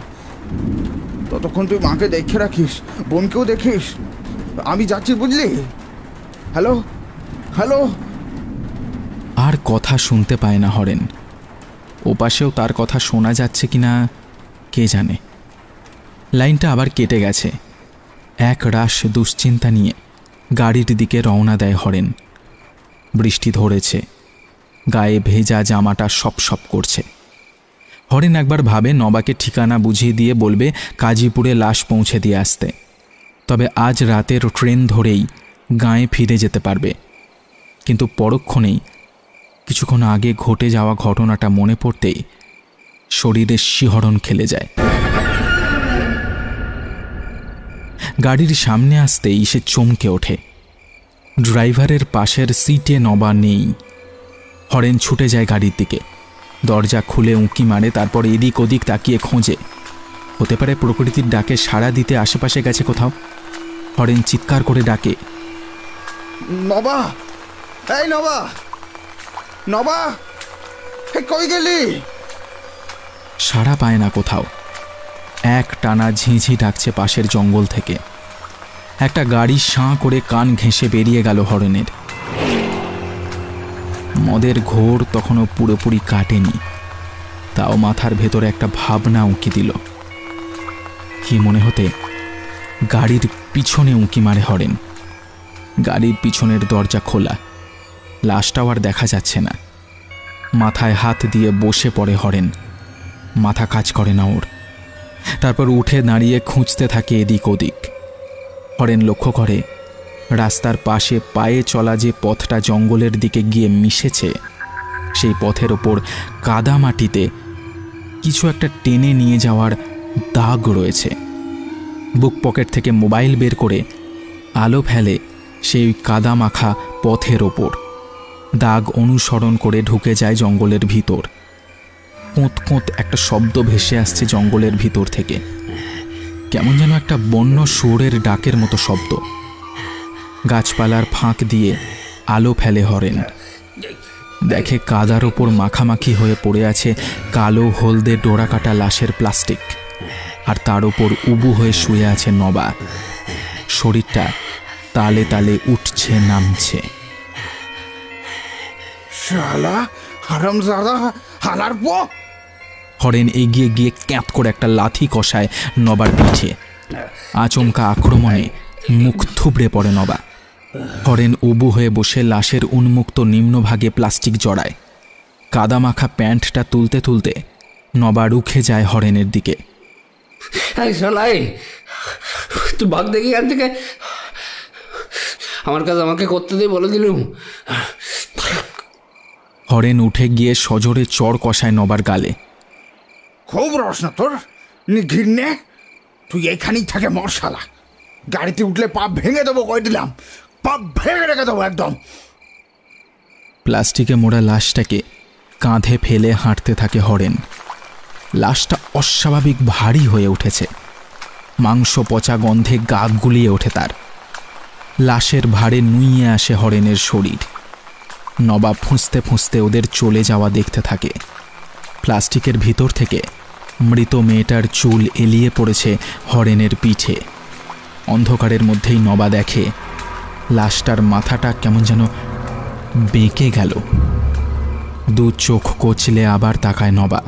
ততক্ষণ তুই মাকে দেখে রাখিস, বোনকেও দেখিস। আমি যাচ্ছি বুঝলি? Hello hello. আর কথা শুনতে পায় না হরেন। ওপাশেও তার কথা শোনা যাচ্ছে কিনা কে জানে। লাইনটা আবার কেটে গেছে। এক রাশ দুশ্চিন্তা নিয়ে গাড়ির দিকে রওনা দেয় হরেন। বৃষ্টি ধরেছে, গায়ে ভেজা জামাটা সপ সপ করছে। হরেন একবার ভাবে নবাকে ঠিকানা বুঝিয়ে দিয়ে বলবে কাজীপুরে লাশ পৌঁছে দিয়ে আসতে। তবে আজ রাতের ট্রেন ধরেই গাঁয়ে ফিরে যেতে পারবে। কিন্তু পরক্ষণেই কিছুক্ষণ আগে ঘটে যাওয়া ঘটনাটা মনে পড়তেই শরীরে শিহরণ খেলে যায়। গাড়ির সামনে আসতেই সে চমকে ওঠে। ড্রাইভারের পাশের সিটে নবা নেই। হরেন ছুটে যায় গাড়ির দিকে। দরজা খুলে উঁকি মারে, তারপর এদিক ওদিক তাকিয়ে খোঁজে। হতে পারে প্রকৃতির ডাকে সাড়া দিতে আশেপাশে গেছে কোথাও। হরেন চিৎকার করে ডাকে, নবা, এই নবা, নবা, কই গেলি? সাড়া পায় না কোথাও। এক টানা ঝিঁঝি ডাকছে পাশের জঙ্গল থেকে। একটা গাড়ি সাঁ করে কান ঘেঁষে বেরিয়ে গেল হরেনের। মদের ঘোর তখনও পুরোপুরি কাটেনি, তাও মাথার ভেতরে একটা ভাবনা উঁকি দিল। কি মনে হতে গাড়ির পিছনে উঁকি মারে হরেন। গাড়ির পিছনের দরজা খোলা, লাশটাও আর দেখা যাচ্ছে না। মাথায় হাত দিয়ে বসে পড়ে হরেন। মাথা কাজ করে না ওর। তারপর উঠে দাঁড়িয়ে খুঁজতে থাকে এদিক ওদিক। হরেন লক্ষ্য করে রাস্তার পাশে পায়ে চলা যে পথটা জঙ্গলের দিকে গিয়ে মিশেছে, সেই পথের ওপর কাদা মাটিতে কিছু একটা টেনে নিয়ে যাওয়ার দাগ রয়েছে। বুক পকেট থেকে মোবাইল বের করে আলো ফেলে সেই কাদা মাখা পথের ওপর। দাগ অনুসরণ করে ঢুকে যায় জঙ্গলের ভিতর। কোঁত কোঁত একটা শব্দ ভেসে আসছে জঙ্গলের ভিতর থেকে, কেমন যেন একটা বন্য শুয়োরের ডাকের মতো শব্দ। গাছপালার ফাঁক দিয়ে আলো ফেলে হরেন। দেখে কাদার ওপর মাখামাখি হয়ে পড়ে আছে কালো হলদে ডোরাকাটা লাশের প্লাস্টিক, আর তার ওপর উবু হয়ে শুয়ে আছে নবা। শরীরটা তালে তালে উঠছে নামছে। শালা হারামজাদা, হালার পো! হরেন এগিয়ে গিয়ে ক্যাঁত করে একটা লাথি কষায় নবার পিঠে। আচমকা আক্রমণে মুখ থুবড়ে পড়ে নবা। হরেন উবু হয়ে বসে লাশের উন্মুক্ত নিম্নভাগে প্লাস্টিক জড়ায়। কাদামাখা প্যান্টটা তুলতে তুলতে নবা রুখে যায় হরেনের দিকে। শালাই, তুই ভাগ দেখি এখান থেকে। আমার কাজ আমাকে করতে দিয়ে বলে দিলুম। হরেন উঠে গিয়ে সজোরে চড় কষায় নবার গালে। খুব রস না তোর, ঘিরনে! তুই এখানেই থাকে মর শালা। গাড়িতে উঠলে পা ভেঙে দেবো, কই দিলাম। পা ভেঙে রেখে দেবো একদম। প্লাস্টিকে মোড়া লাশটাকে কাঁধে ফেলে হাঁটতে থাকে হরেন। লাশটা অস্বাভাবিক ভারী হয়ে উঠেছে। মাংস পচা গন্ধে গা গুলিয়ে ওঠে তার। লাশের ভারে নুইয়ে আসে হরেনের শরীর। নবাব ফুঁসতে ফুঁসতে ওদের চলে যাওয়া দেখতে থাকে। প্লাস্টিকের ভিতর থেকে মৃত মেয়েটার চুল এলিয়ে পড়েছে হরেনের পিঠে। অন্ধকারের মধ্যেই নবা দেখে লাশটার মাথাটা কেমন যেন বেঁকে গেল। দু চোখ কচলে আবার তাকায় নবা।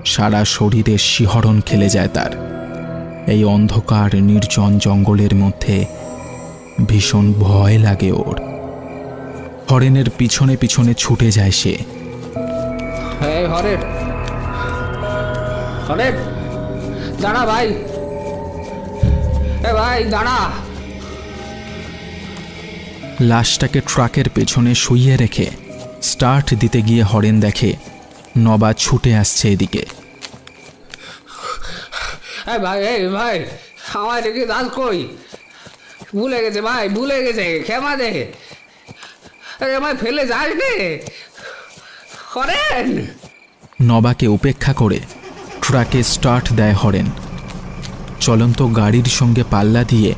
সারা শরীরে শিহরণ খেলে যায় তার। এই অন্ধকার নির্জন জঙ্গলের মধ্যে ভীষণ ভয় লাগে ওর। হরেনের পিছনে পিছনে ছুটে যায় সে। হরেন, হরেন, দাঁড়া ভাই। ভাই দাঁড়া। লাশটাকে ট্রাকের পেছনে শুইয়ে রেখে স্টার্ট দিতে গিয়ে হরেন দেখে নবা ছুটে আসছে এদিকে। ভাই, ভাই আমার রেখে দাস কই? ভুলে গেছে ভাই, ভুলে গেছে, ক্ষমা দে। আমায় ফেলে যাস রে হরেন। নবাকে উপেক্ষা করে ট্রাকে স্টার্ট দেয় হরেন। চলন্ত গাড়ির সঙ্গে পাল্লা দিয়ে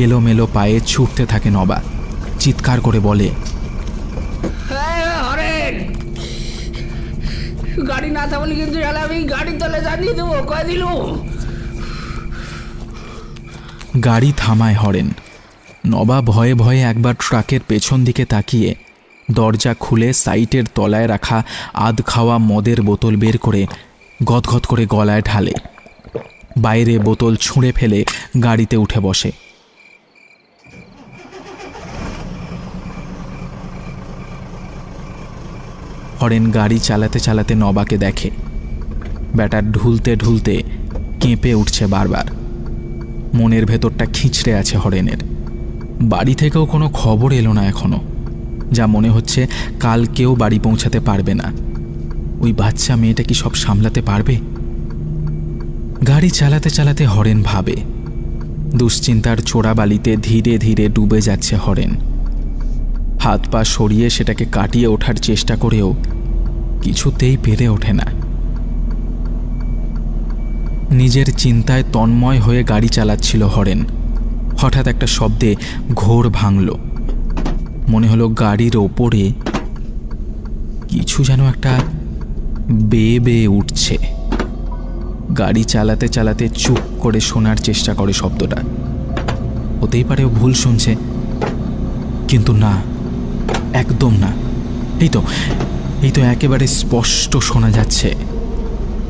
এলোমেলো পায়ে ছুটতে থাকে নবা। চিৎকার করে বলে, হরেন, গাড়ি না থামলে কিন্তু আমি গাড়ির তলে জানিয়ে দেবো, কয়ে দিল। গাড়ি থামায় হরেন। নবা ভয়ে ভয়ে একবার ট্রাকের পেছন দিকে তাকিয়ে দরজা খুলে সাইটের তলায় রাখা আধ খাওয়া মদের বোতল বের করে গদগদ করে গলায় ঢালে। বাইরে বোতল ছুঁড়ে ফেলে গাড়িতে উঠে বসে। হরেন গাড়ি চালাতে চালাতে নবাকে দেখে। ব্যাটার ঢুলতে ঢুলতে কেঁপে উঠছে বারবার। মনের ভেতরটা খিঁচড়ে আছে হরেনের। বাড়ি থেকেও কোনো খবর এলো না এখনো। যা মনে হচ্ছে কাল কেউ বাড়ি পৌঁছাতে পারবে না। ওই বাচ্চা মেয়েটা কি সব সামলাতে পারবে? গাড়ি চালাতে চালাতে হরেন ভাবে। দুশ্চিন্তার চোরাবালিতে ধীরে ধীরে ডুবে যাচ্ছে হরেন। হাত পা সরিয়ে সেটাকে কাটিয়ে ওঠার চেষ্টা করেও কিছুতেই পেরে ওঠে না। নিজের চিন্তায় তন্ময় হয়ে গাড়ি চালাচ্ছিল হরেন। হঠাৎ একটা শব্দে ঘোর ভাঙল। মনে হলো গাড়ির ওপরে কিছু যেন একটা বেয়ে বেয়ে উঠছে। গাড়ি চালাতে চালাতে চুপ করে শোনার চেষ্টা করে শব্দটা। হতেই পারে ও ভুল শুনছে, কিন্তু না, একদম না। এই তো একেবারে স্পষ্ট শোনা যাচ্ছে।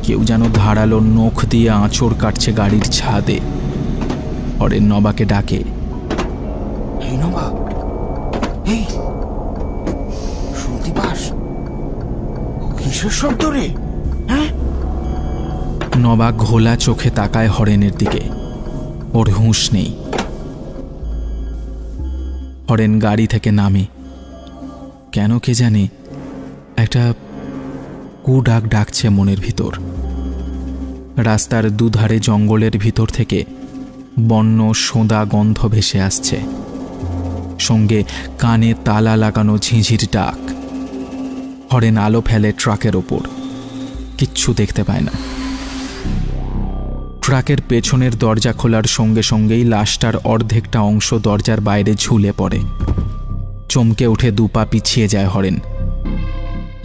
কেউ যেন ধারালো নখ দিয়ে আঁচড় কাটছে গাড়ির ছাদে। হরেন নবাকে ডাকে, এই নবা, এই শুনতে পাস? কিসের শব্দ রে? হ্যাঁ? নবা ঘোলা চোখে তাকায় হরেনের দিকে। ওর হুঁশ নেই। হরেন গাড়ি থেকে নামে। কেন কে জানে একটা কুডাক ডাকছে মনের ভিতর। রাস্তার দুধারে জঙ্গলের ভিতর থেকে বন্য সোঁদা গন্ধ ভেসে আসছে, সঙ্গে কানে তালা লাগানো ঝিঁঝির ডাক। হরেন আলো ফেলে ট্রাকের ওপর। কিচ্ছু দেখতে পায় না। ট্রাকের পেছনের দরজা খোলার সঙ্গে সঙ্গেই লাশটার অর্ধেকটা অংশ দরজার বাইরে ঝুলে পড়ে। চমকে উঠে দুপা পিছিয়ে যায় হরেন।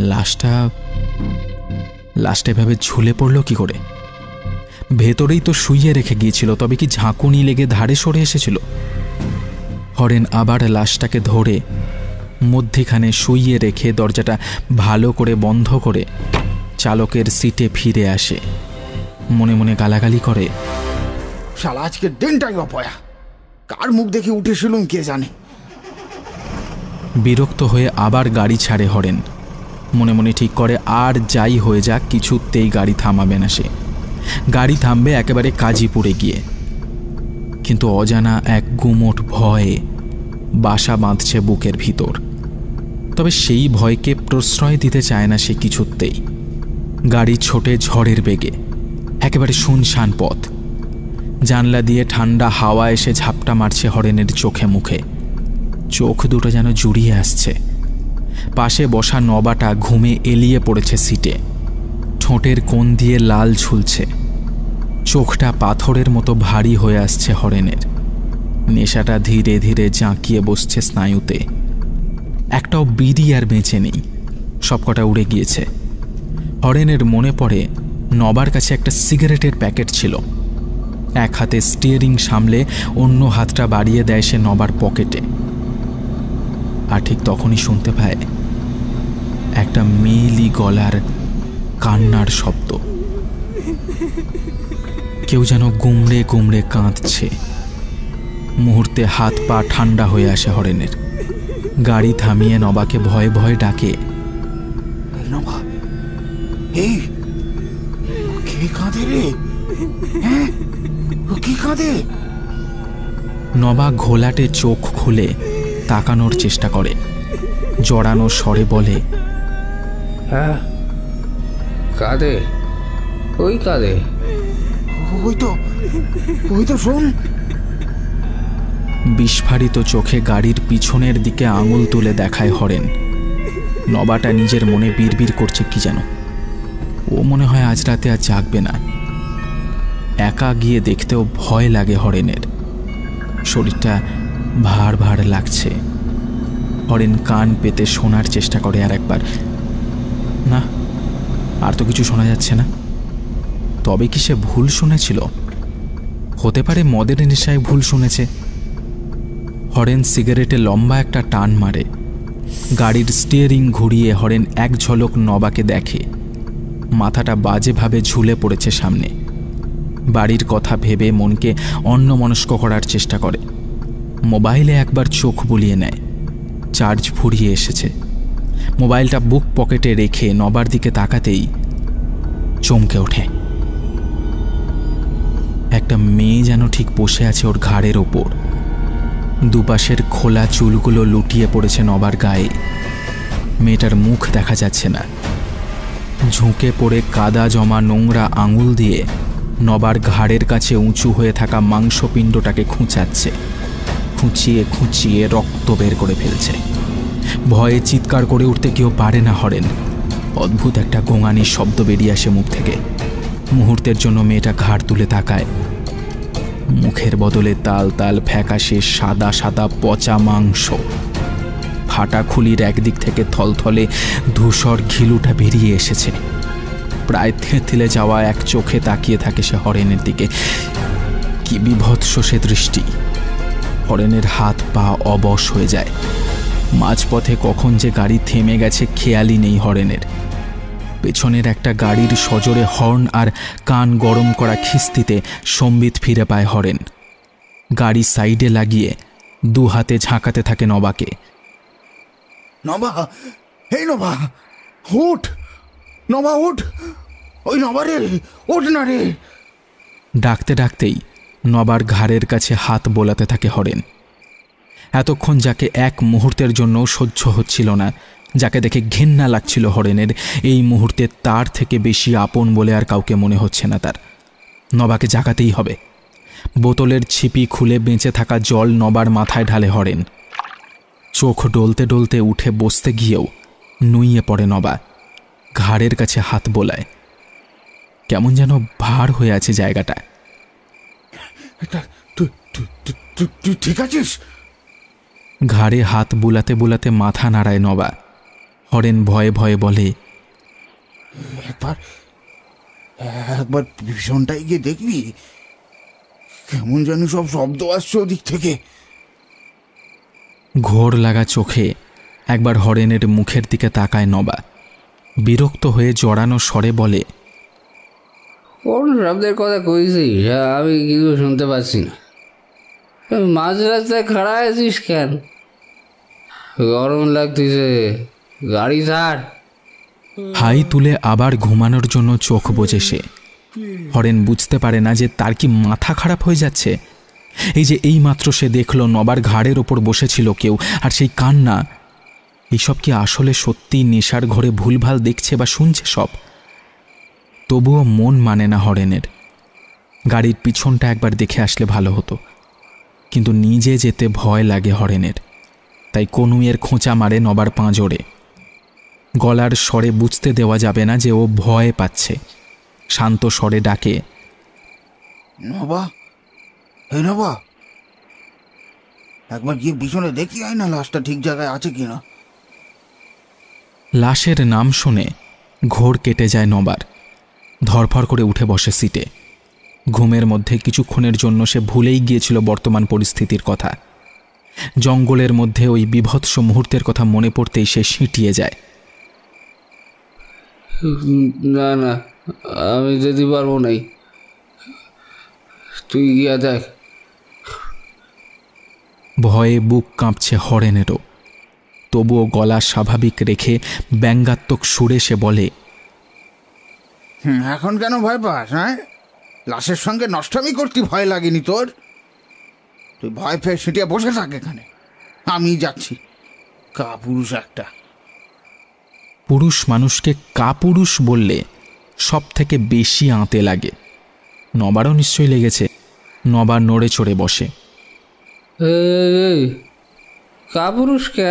লাশটা এভাবে ঝুলে পড়ল কি করে? ভেতরেই তো শুইয়ে রেখে গিয়েছিল, তবে কি ঝাঁকুনি লেগে ধারে সরে এসেছিল? হরেন আবার লাশটাকে ধরে মধ্যিখানে শুইয়ে রেখে দরজাটা ভালো করে বন্ধ করে চালকের সিটে ফিরে আসে। মনে মনে গালাগালি করে, শালা আজকের দিনটাই অপয়া, কার মুখ দেখে উঠেছিলুম কে জানে। বিরক্ত হয়ে আবার গাড়ি ছাড়ে হরেন। মনে মনে ঠিক করে আর যাই হয়ে যাক কিছুতেই গাড়ি থামাবে না সে। গাড়ি থামবে একেবারে কাজীপুরে গিয়ে। কিন্তু অজানা এক গুমোট ভয়ে বাসা বাঁধছে বুকের ভিতর। তবে সেই ভয়কে প্রশ্রয় দিতে চায় না সে কিছুতেই। গাড়ি ছোটে ঝড়ের বেগে। একেবারে শুনশান পথ। জানলা দিয়ে ঠান্ডা হাওয়া এসে ঝাপটা মারছে হরেনের চোখে মুখে। চোখ দুটো যেন জুড়িয়ে আসছে। পাশে বসা নবাটা ঘুমে এলিয়ে পড়েছে সিটে। ঠোঁটের কোণ দিয়ে লাল ঝুলছে। চোখটা পাথরের মতো ভারী হয়ে আসছে হরেনের। নেশাটা ধীরে ধীরে জাঁকিয়ে বসছে স্নায়ুতে। একটাও বিড়ি আর বেঁচে নেই, সবকটা উড়ে গিয়েছে। হরেনের মনে পড়ে নবার কাছে একটা সিগারেটের প্যাকেট ছিল। এক হাতে স্টিয়ারিং সামলে অন্য হাতটা বাড়িয়ে দেয় সে নবার পকেটে। আর ঠিক তখনই শুনতে পায় একটা মেয়েলি গলার কান্নার শব্দ। কেউ যেন গুমড়ে গুমড়ে কাঁদছে। মুহূর্তে হাত পা ঠান্ডা হয়ে আসে হরেনের। গাড়ি থামিয়ে নবাকে ভয়ে ভয়ে ডাকে, নবা, এই কে কাঁদে রে? হ্যাঁ, কি কাঁদে? নবা ঘোলাটে চোখ খুলে তাকানোর চেষ্টা করে। জড়ানো স্বরে বলে, হ্যাঁ কাঁদে, ওই কাঁদে, ওই তো শোন। বিস্ফারিত চোখে গাড়ির পিছনের দিকে আঙুল তুলে দেখায় হরেন। নবাটা নিজের মনে বিড়বিড় করছে কি যেন। ও মনে হয় আজ রাতে আর জাগবে না। একা গিয়ে দেখতেও ভয় লাগে হরেনের। শরীরটা ভার ভার লাগছে। হরেন কান পেতে শোনার চেষ্টা করে আর একবার। না, আর তো কিছু শোনা যাচ্ছে না। তবে কি সে ভুল শুনেছিল? হতে পারে মদের নেশায় ভুল শুনেছে। হরেন সিগারেটে লম্বা একটা টান মারে। গাড়ির স্টিয়ারিং ঘুরিয়ে হরেন এক ঝলক নবাকে দেখে। মাথাটা বাজেভাবে ঝুলে পড়েছে সামনে। বাড়ির কথা ভেবে মনকে অন্যমনস্ক করার চেষ্টা করে। মোবাইলে একবার চোখ বুলিয়ে নেয়। চার্জ ফুরিয়ে এসেছে। মোবাইলটা বুক পকেটে রেখে নবার দিকে তাকাতেই চমকে ওঠে। একটা মেয়ে যেন ঠিক বসে আছে ওর ঘাড়ের ওপর। দুপাশের খোলা চুলগুলো লুটিয়ে পড়েছে নবার গায়ে। মেয়েটার মুখ দেখা যাচ্ছে না। ঝুঁকে পড়ে কাদা জমা নোংরা আঙুল দিয়ে নবার ঘাড়ের কাছে উঁচু হয়ে থাকা মাংসপিণ্ডটাকে খুঁচাচ্ছে। খুঁচিয়ে খুঁচিয়ে রক্ত বের করে ফেলছে। ভয়ে চিৎকার করে উঠতে কেউ পারে না হরেন। অদ্ভুত একটা গোঙানির শব্দ বেরিয়ে আসে মুখ থেকে। মুহূর্তের জন্য মেয়েটা ঘাড় তুলে তাকায়। মুখের বদলে তাল তাল ফ্যাকাশে সাদা সাদা পচা মাংস। ফাটা খুলির একদিক থেকে থলথলে ধূসর ঘিলুটা বেরিয়ে এসেছে। প্রায় থেঁতলে যাওয়া এক চোখে তাকিয়ে থাকে সে হরেনের দিকে। কি বিভৎস সে দৃষ্টি! হরেনের হাত পা অবশ হয়ে যায়। মাঝপথে কখন যে গাড়ি থেমে গেছে খেয়ালই নেই হরেনের। পেছনের একটা গাড়ির সজোরে হর্ন আর কান গরম করা খিস্তিতে সম্বিত ফিরে পায় হরেন। গাড়ি সাইডে লাগিয়ে দু হাতে ঝাঁকাতে থাকে নবাকে। নবা, এই নবা, উঠ নবা, উঠ, ওই নবা রে, ওঠ না রে। ডাকতে ডাকতেই নবার ঘাড়ের কাছে হাত বোলাতে থাকে হরেন। এতক্ষণ যাকে এক মুহূর্তের জন্য সহ্য হচ্ছিল না, যাকে দেখে ঘেন্না লাগছিল হরেনের, এই মুহূর্তে তার থেকে বেশি আপন বলে আর কাউকে মনে হচ্ছে না তার। নবাকে জাগাতেই হবে। বোতলের ছিপি খুলে বেঁচে থাকা জল নবার মাথায় ঢালে হরেন। চোখ ডলতে ডলতে উঠে বসতে গিয়েও নুইয়ে পড়ে নবা, ঘাড়ের কাছে হাত বোলায়। কেমন যেন ভার হয়ে আছে জায়গাটা। তুই ঠিক আছিস? ঘাড়ে হাত বুলাতে বুলাতে মাথা নাড়ায় নবা। হরেন ভয়ে ভয়ে বলে, একবার ভীষণটাই গিয়ে দেখবি, কেমন যেন সব শব্দ আসছে ওদিক থেকে। ঘোর লাগা চোখে একবার হরেনের মুখের দিকে তাকায় নবা। বিরক্ত হয়ে জড়ানো স্বরে বলে, কোন শব্দের কথা কইছিস? আমি কিছু শুনতে পাচ্ছি না। মাঝ রাস্তায় খাড়া আছিস কেন? গরম লাগতেছে, গাড়ি ছাড়। হাই তুলে আবার ঘুমানোর জন্য চোখ বোঝে সে। হরেন বুঝতে পারে না যে তার কি মাথা খারাপ হয়ে যাচ্ছে। এই যে এইমাত্র সে দেখল নবার ঘাড়ের ওপর বসেছিল কেউ, আর সেই কান্না, এইসব কি আসলে সত্যি নেশার ঘরে ভুলভাল দেখছে বা শুনছে সব? তবুও মন মানে না হরেনের। গাড়ির পিছনটা একবার দেখে আসলে ভালো হতো, কিন্তু নিজে যেতে ভয় লাগে হরেনের। তাই কনুইয়ের খোঁচা মারে নবার পাঁজরে। গলার স্বরে বুঝতে দেওয়া যাবে না যে ও ভয় পাচ্ছে। শান্ত স্বরে ডাকে, নবা, হে নবা, একবার গিয়ে পিছনে দেখি আয় না, লাশটা ঠিক জায়গায় আছে কিনা। লাশের নাম শুনে ঘোর কেটে যায় নবার। ধরফর করে উঠে বসে সিটে। ঘুমের মধ্যে কিছুক্ষণের জন্য সে ভুলেই গিয়েছিল বর্তমান পরিস্থিতির কথা। জঙ্গলের মধ্যে ওই বিভৎস মুহূর্তের কথা মনে পড়তেই সে সিঁটিয়ে যায়। না না, আমি যেতে পারবো নাই, তুই গিয়া দেখ। ভয়ে বুক কাঁপছে হরেনেরও। তবুও গলা স্বাভাবিক রেখে ব্যঙ্গাত্মক সুরে সে বলে, এখন কেন ভয় পাস? হ্যাঁ, লাশের সঙ্গে নষ্টামি করতে ভয় লাগেনি তোর? তুই ভয় পেয়ে সেটিয়া বসে থাক এখানে, আমি যাচ্ছি। কাপুরুষ একটা। পুরুষ মানুষকে কাপুরুষ বললে সব থেকে বেশি আঁতে লাগে। নবারও নিশ্চয়ই লেগেছে। নবার নড়ে চড়ে বসে। এই কাপুরুষকে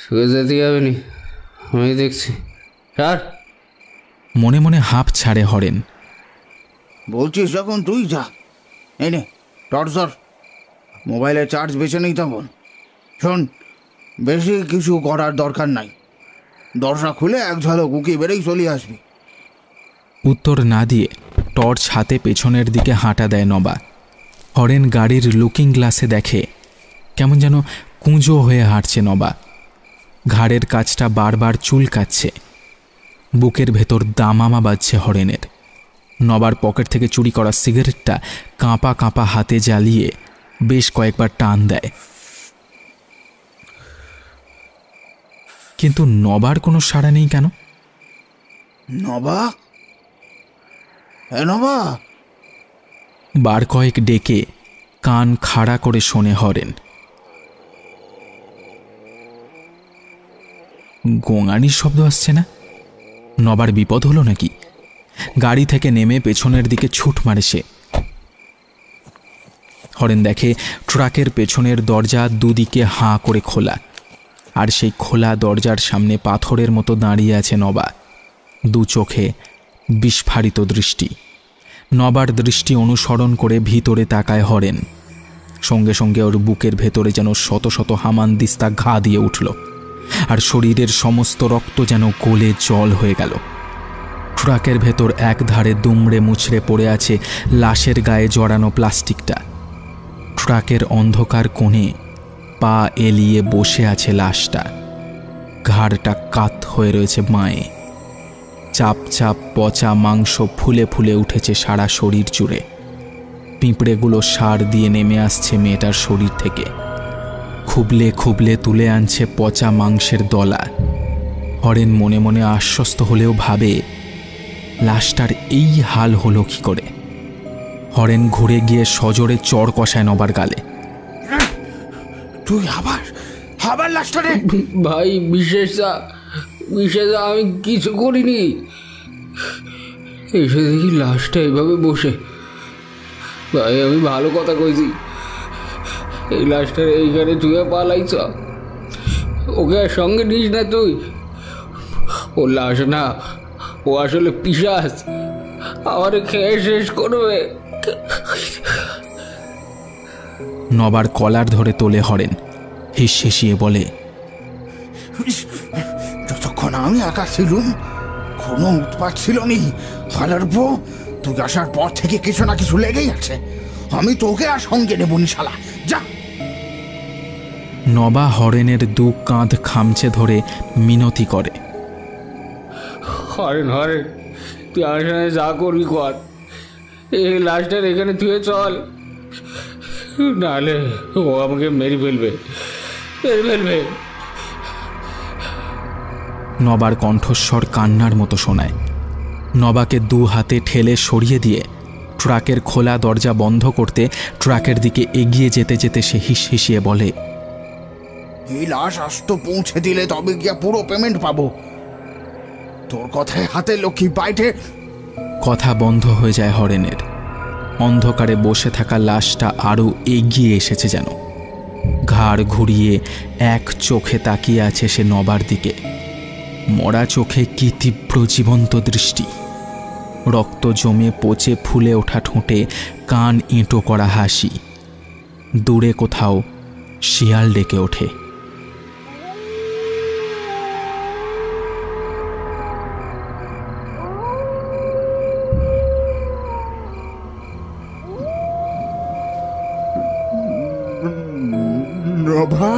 শুয়ে যেতে হবে নি, আমি দেখছি। আর মনে মনে হাঁপ ছাড়ে হরেন। বলছিস যখন তুই যা। এই নে টর্চ ধর, মোবাইলে চার্জ বেছে নেই তখন। শোন, বেশি কিছু করার দরকার নাই, দরজা খুলে এক ঝলক উকি বেড়েই চলে আসবি। উত্তর না দিয়ে টর্চ হাতে পেছনের দিকে হাঁটা দেয় নবা। হরেন গাড়ির লুকিং গ্লাসে দেখে কেমন যেন কুঁজো হয়ে হাঁটছে নবা। ঘাড়ের কাছটা বারবার চুলকাচ্ছে। বুকের ভেতর দামামা বাজছে হরেনের। নবার পকেট থেকে চুরি করা সিগারেটটা কাঁপা কাঁপা হাতে জ্বালিয়ে বেশ কয়েকবার টান দেয়, কিন্তু নবার কোনো সাড়া নেই কেন? নবা, নবা, বার কয়েক ডেকে কান খাড়া করে শোনে হরেন। গোঙানির শব্দ আসছে না। নবার বিপদ হলো নাকি? গাড়ি থেকে নেমে পেছনের দিকে ছুট মারে সে। হরেন দেখে ট্রাকের পেছনের দরজা দুদিকে হাঁ করে খোলা, আর সেই খোলা দরজার সামনে পাথরের মতো দাঁড়িয়ে আছে নবা। দু চোখে বিস্ফারিত দৃষ্টি। নবার দৃষ্টি অনুসরণ করে ভিতরে তাকায় হরেন। সঙ্গে সঙ্গে ওর বুকের ভেতরে যেন শত শত হামানদিস্তা ঘা দিয়ে উঠল, আর শরীরের সমস্ত রক্ত যেন গলে জল হয়ে গেল। ট্রাকের ভেতর এক ধারে দুমড়ে মুচড়ে পড়ে আছে লাশের গায়ে জড়ানো প্লাস্টিকটা। ট্রাকের অন্ধকার কোণে পা এলিয়ে বসে আছে লাশটা। ঘাড়টা কাত হয়ে রয়েছে বাঁয়ে। চাপ চাপ পচা মাংস ফুলে ফুলে উঠেছে সারা শরীর জুড়ে। পিঁপড়েগুলো সার দিয়ে নেমে আসছে মেয়েটার শরীর থেকে, খুবলে খুবলে তুলে আনছে পচা মাংসের দলা। হরেন মনে মনে আশ্বস্ত হলেও ভাবে, লাশটার এই হাল হলো কি করে? হরেন ঘুরে গিয়ে সজোরে চড় কষায় নবার গালে। তুই আবার আবার লাশটা রে? ভাই বিশেষা, আমি কিছু করিনি। এসে দেখি লাশটা এভাবে বসে। ভাই আমি ভালো কথা কইছি, এই লাশটা এইখানে তুই পালাইছ, ওকে আর সঙ্গে নিস না তুই। ও লাশ না, ও আসলে পিশাচ, আমার খেয়ে শেষ করবে। নবার কলার ধরে তোলে হরেন, হিসিয়ে বলে, যতক্ষণ আমি একা ছিলুম কোনো উৎপাত ছিল নি। হালার বউ, তুই আসার পর থেকে কিছু না কিছু লেগেই আছে। আমি তোকে আর সঙ্গে নেব নি শালা, যা। নবা হরেনের দু কাঁধ খামচে ধরে মিনতি করে, হরেন তুই আমার সঙ্গে যা করবি কর, এই লাশটার এখানে তুই চল, নাহলে ও আমাকে মেরে ফেলবে। নবার কণ্ঠস্বর কান্নার মতো শোনায়। নবাকে দু হাতে ঠেলে সরিয়ে দিয়ে ট্রাকের খোলা দরজা বন্ধ করতে ট্রাকের দিকে এগিয়ে যেতে যেতে সে হিসিয়ে বলে, এই লাশ আস্ত পৌঁছে দিলে তবে গিয়া পুরো পেমেন্ট পাবো। তোর কথায় হাতে লক্ষ্মী পাইটে। কথা বন্ধ হয়ে যায় হরেনের। অন্ধকারে বসে থাকা লাশটা আরও এগিয়ে এসেছে যেন। ঘাড় ঘুরিয়ে এক চোখে তাকিয়ে আছে সে নবার দিকে। মরা চোখে কি তীব্র জীবন্ত দৃষ্টি। রক্ত জমে পচে ফুলে ওঠা ঠোঁটে কান এঁটো করা হাসি। দূরে কোথাও শিয়াল ডেকে ওঠে। নভা,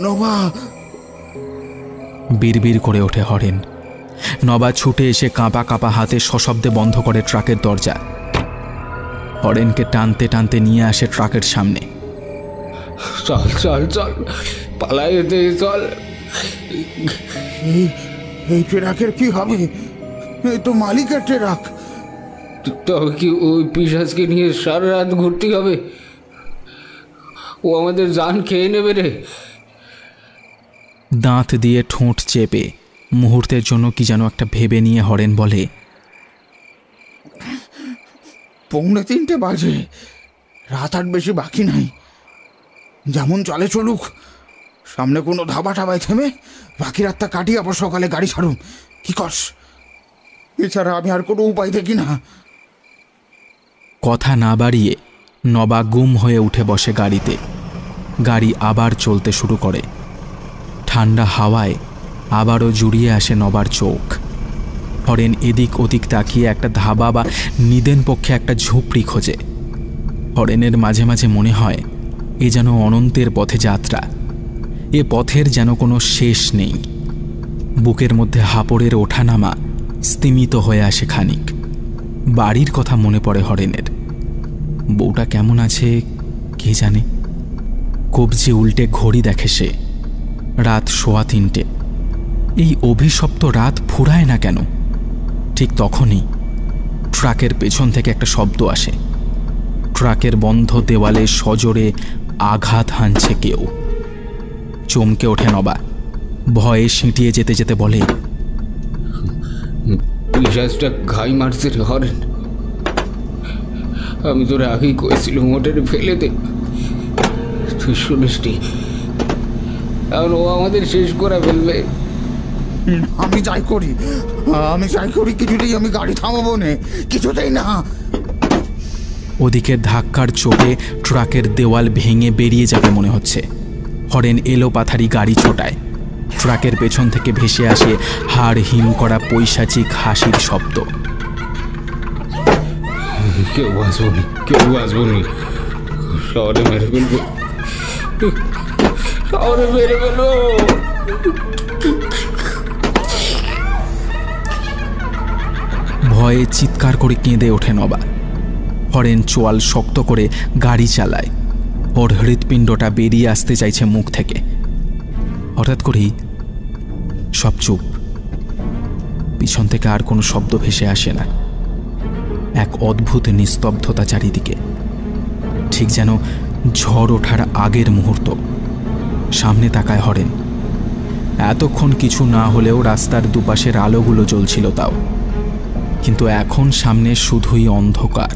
নভা, বিড়বিড় করে ওঠে হরেন। নবা ছুটে এসে কাঁপা কাঁপা হাতে সশব্দে বন্ধ করে ট্রাকের দরজা। হরেনকে টানতে টানতে নিয়ে আসে ট্রাকের সামনে। চল চল চল, পালাই যেতে চল। এই ট্রাকের কি হবে? এই তো মালিকের ট্রাক। তবে কি ওই পিশাচকে নিয়ে সারা রাত ঘুরতে হবে? ও আমাদের জান খেয়ে নেবে রে। দাঁত দিয়ে ঠোঁট চেপে মুহূর্তের জন্য কি যেন একটা ভেবে নিয়ে হরেন বলে, 2:45 বাজে, রাত আর বেশি বাকি নাই। যেমন চলে চলুক, সামনে কোনো ধাবা টাবায় থেমে বাকি রাতটা কাটিয়ে আবার সকালে গাড়ি ছাড়ুন। কি করস? এছাড়া আমি আর কোনো উপায় দেখি না। কথা না বাড়িয়ে নবা গুম হয়ে উঠে বসে গাড়িতে। গাড়ি আবার চলতে শুরু করে। ঠান্ডা হাওয়ায় আবারও জুড়িয়ে আসে নবার চোখ। হরেন এদিক ওদিক তাকিয়ে একটা ধাবা বা নিদেন পক্ষে একটা ঝুপড়ি খোঁজে। হরেনের মাঝে মাঝে মনে হয় এ যেন অনন্তের পথে যাত্রা। এ পথের যেন কোনো শেষ নেই। বুকের মধ্যে হাঁপড়ের ওঠানামা স্তিমিত হয়ে আসে খানিক। বাড়ির কথা মনে পড়ে হরেনের। বউটা কেমন আছে কে জানে। কবজি উল্টে ঘড়ি দেখে সে। রাত 3:15। এই অভিশপ্ত রাত ফুরায় না কেন? ঠিক তখনই ট্রাকের পেছন থেকে একটা শব্দ আসে। ট্রাকের বন্ধ দেওয়ালে সজোরে আঘাত হানছে কেউ। চমকে ওঠে নবা। ভয়ে সিঁটিয়ে যেতে যেতে বলে, পিশাচটা ঘাই মারছে রে হরেন। আমি তোরে আগেই কয়েছিলাম ওটারে ফেলে দে, তুই শুনিসনি। এখন ও আমাদের শেষ করে ফেলবে। আমি যাই করি কিছুতেই আমি গাড়ি থামাবো না, কিছুতেই না। ওদিকে ধাক্কার চোটে ট্রাকের দেওয়াল ভেঙে বেরিয়ে যাবে মনে হচ্ছে। হরেন এলো পাথারি গাড়ি ছোটায়। ট্রাকের পেছন থেকে ভেসে আসে হাড় হিম করা পৈশাচিক হাসির শব্দ। কেউ বাঁচবো নি, শহরে মেরে ফেলবো। ভয়ে চিৎকার করে কেঁদে ওঠে নবা। হরেন চোয়াল শক্ত করে গাড়ি চালায়। ওর হৃৎপিণ্ডটা বেরিয়ে আসতে চাইছে মুখ থেকে। হঠাৎ করেই সব চুপ। পিছন থেকে আর কোনো শব্দ ভেসে আসে না। এক অদ্ভুত নিস্তব্ধতা চারিদিকে, ঠিক যেন ঝড় ওঠার আগের মুহূর্ত। সামনে তাকায় হরেন। এতক্ষণ কিছু না হলেও রাস্তার দুপাশের আলোগুলো জ্বলছিল তাও, কিন্তু এখন সামনে শুধুই অন্ধকার।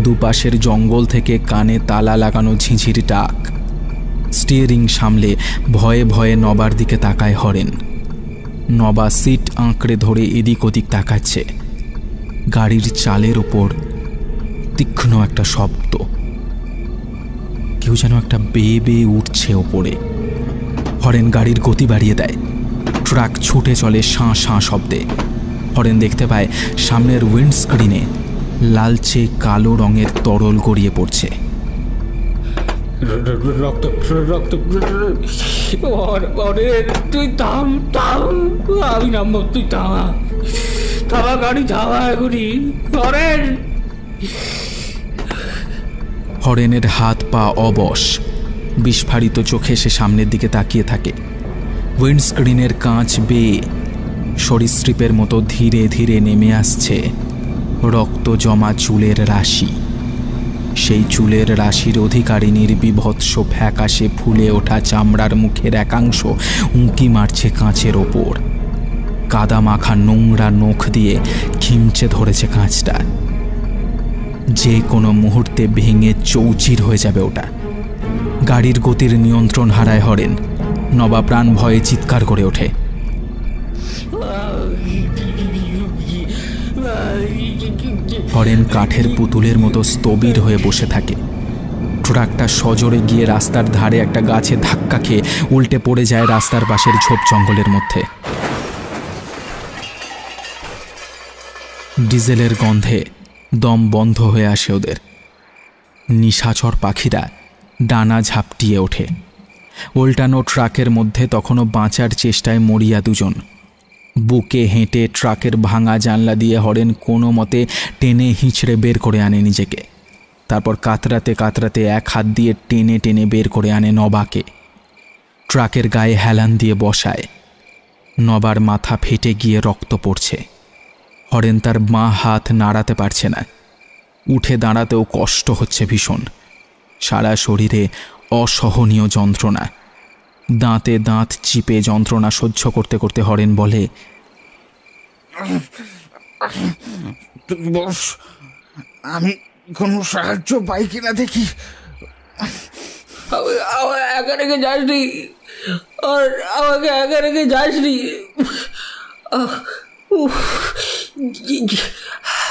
দুপাশের জঙ্গল থেকে কানে তালা লাগানো ঝিঝির ডাক। স্টিয়ারিং সামলে ভয়ে ভয়ে নবার দিকে তাকায় হরেন। নবা সিট আঁকড়ে ধরে এদিক ওদিক তাকাচ্ছে। গাড়ির চালের ওপর তীক্ষ্ণ একটা শব্দ। কেউ যেন একটা বেয়ে বেয়ে উঠছে ওপরে। হরেন গাড়ির গতি বাড়িয়ে দেয়। ট্রাক ছুটে চলে শাঁ শাঁ শব্দে। হরেন দেখতে পায় সামনের উইন্ডস্ক্রিনে লালচে কালো রঙের তরল গড়িয়ে পড়ছে। রক্ত রক্ত। তুই থাম থাম, আমি নামবো, তুই থামা থামা, গাড়ি থামা এখনই। হরেনের হাত পা অবশ। বিস্ফারিত চোখে সে সামনের দিকে তাকিয়ে থাকে। উইন্ডস্ক্রিনের কাঁচ বেয়ে সরীসৃপের মতো ধীরে ধীরে নেমে আসছে রক্ত জমা চুলের রাশি। সেই চুলের রাশির অধিকারিণীর বিভৎস ফ্যাকাশে ফুলে ওঠা চামড়ার মুখের একাংশ উঁকি মারছে কাঁচের ওপর। কাদা মাখা নোংরা নখ দিয়ে খিমচে ধরেছে কাঁচটা। যে কোনো মুহূর্তে ভেঙে চৌচির হয়ে যাবে ওটা। গাড়ির গতির নিয়ন্ত্রণ হারায় হরেন। নবা প্রাণ ভয়ে চিৎকার করে ওঠে। হরেন কাঠের পুতুলের মতো স্থবির হয়ে বসে থাকে। ট্রাকটা সজোরে গিয়ে রাস্তার ধারে একটা গাছে ধাক্কা খেয়ে উল্টে পড়ে যায় রাস্তার পাশের ঝোপ জঙ্গলের মধ্যে। ডিজেলের গন্ধে দম বন্ধ হয়ে আসে ওদের। নিশাচর পাখিরা ডানা ঝাপটিয়ে ওঠে। উল্টানো ট্রাকের মধ্যে তখনও বাঁচার চেষ্টায় মরিয়া দুজন। বুকে হেঁটে ট্রাকের ভাঙা জানলা দিয়ে হরেন কোনো মতে টেনে হিঁচড়ে বের করে আনে নিজেকে। তারপর কাতরাতে কাতরাতে এক হাত দিয়ে টেনে টেনে বের করে আনে নবাকে। ট্রাকের গায়ে হেলান দিয়ে বসায়। নবার মাথা ফেটে গিয়ে রক্ত পড়ছে। হরেন তার বাঁ হাত নাড়াতে পারছে না। উঠে দাঁড়াতেও কষ্ট হচ্ছে ভীষণ। সারা শরীরে অসহনীয় যন্ত্রণা। দাঁতে দাঁত চিপে যন্ত্রণা সহ্য করতে করতে হরেন বলে, বস, আমি কোনো সাহায্য পাই কিনা দেখি। একা রেখে যাসনি, আর আমাকে একা রেখে যাসনি।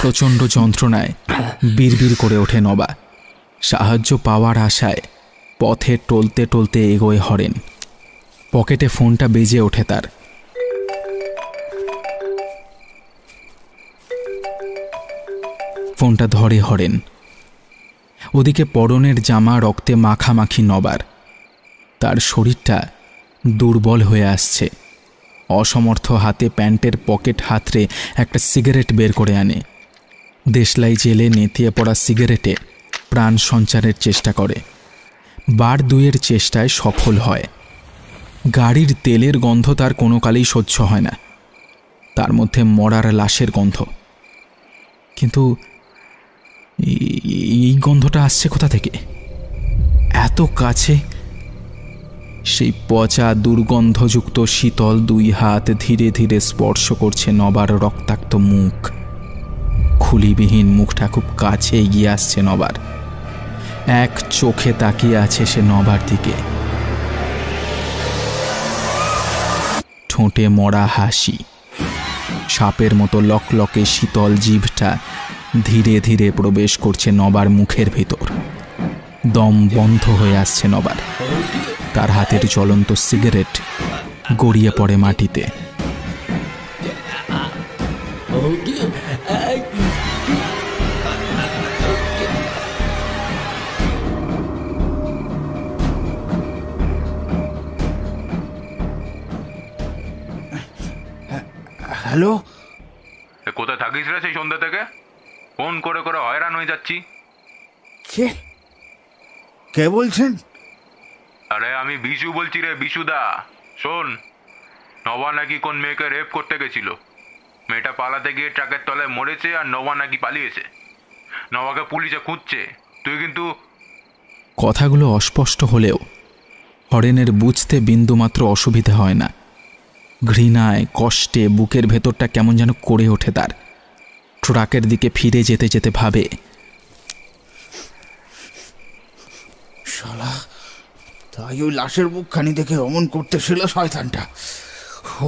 প্রচণ্ড যন্ত্রণায় বিড়বিড় করে ওঠে নবা। সাহায্য পাওয়ার আশায় পথে টলতে টলতে এগোয় হরেন। পকেটে ফোনটা বেজে ওঠে তার। ফোনটা ধরে হরেন। ওদিকে পরনের জামা রক্তে মাখামাখি নবার। তার শরীরটা দুর্বল হয়ে আসছে। অসমর্থ হাতে প্যান্টের পকেট হাতড়ে একটা সিগারেট বের করে আনে। দেশলাই জেলে নেতিয়ে পড়া সিগারেটে প্রাণ সঞ্চারের চেষ্টা করে। বার দুয়ের চেষ্টায় সফল হয়। গাড়ির তেলের গন্ধ তার কোনো কালেই সহ্য হয় না। তার মধ্যে মরার লাশের গন্ধ। কিন্তু এই গন্ধটা আসছে কোথা থেকে? এত কাছে। সেই পচা দুর্গন্ধযুক্ত শীতল দুই হাত ধীরে ধীরে স্পর্শ করছে নবার রক্তাক্ত মুখ। খুলিবিহীন মুখটা খুব কাছে এগিয়ে আসছে নবার। এক চোখে তাকিয়ে আছে সে নবার দিকে। ঠোঁটে মরা হাসি। সাপের মতো লকলকে শীতল জিভটা ধীরে ধীরে প্রবেশ করছে নবার মুখের ভেতর। দম বন্ধ হয়ে আসছে নবার। তার হাতের জ্বলন্ত সিগারেট গড়িয়ে পড়ে মাটিতে। হ্যালো, কোথায় থাকিস রে সেই সন্ধ্যা থেকে? ফোন করে করে হয়রান হয়ে যাচ্ছি। কে কে বলছেন? আরে আমি বিশু বলছি রে, বিশুদা। শোন, নবা নাকি কোন মেয়েকে রেপ করতে গেছিল। মেয়েটা পালাতে গিয়ে ট্রাকের তলায় মরেছে, আর নবা নাকি পালিয়েছে। নবাকে পুলিশে খুঁজছে। তুই কিন্তু... কথাগুলো অস্পষ্ট হলেও হরেনের বুঝতে বিন্দুমাত্র অসুবিধে হয় না। ঘৃণায় কষ্টে বুকের ভেতরটা কেমন যেন করে ওঠে তার। ট্রাকের দিকে ফিরে যেতে যেতে ভাবে, শালা, তাই ওই লাশের মুখখানি দেখে অমন করতেছিল শয়তানটা।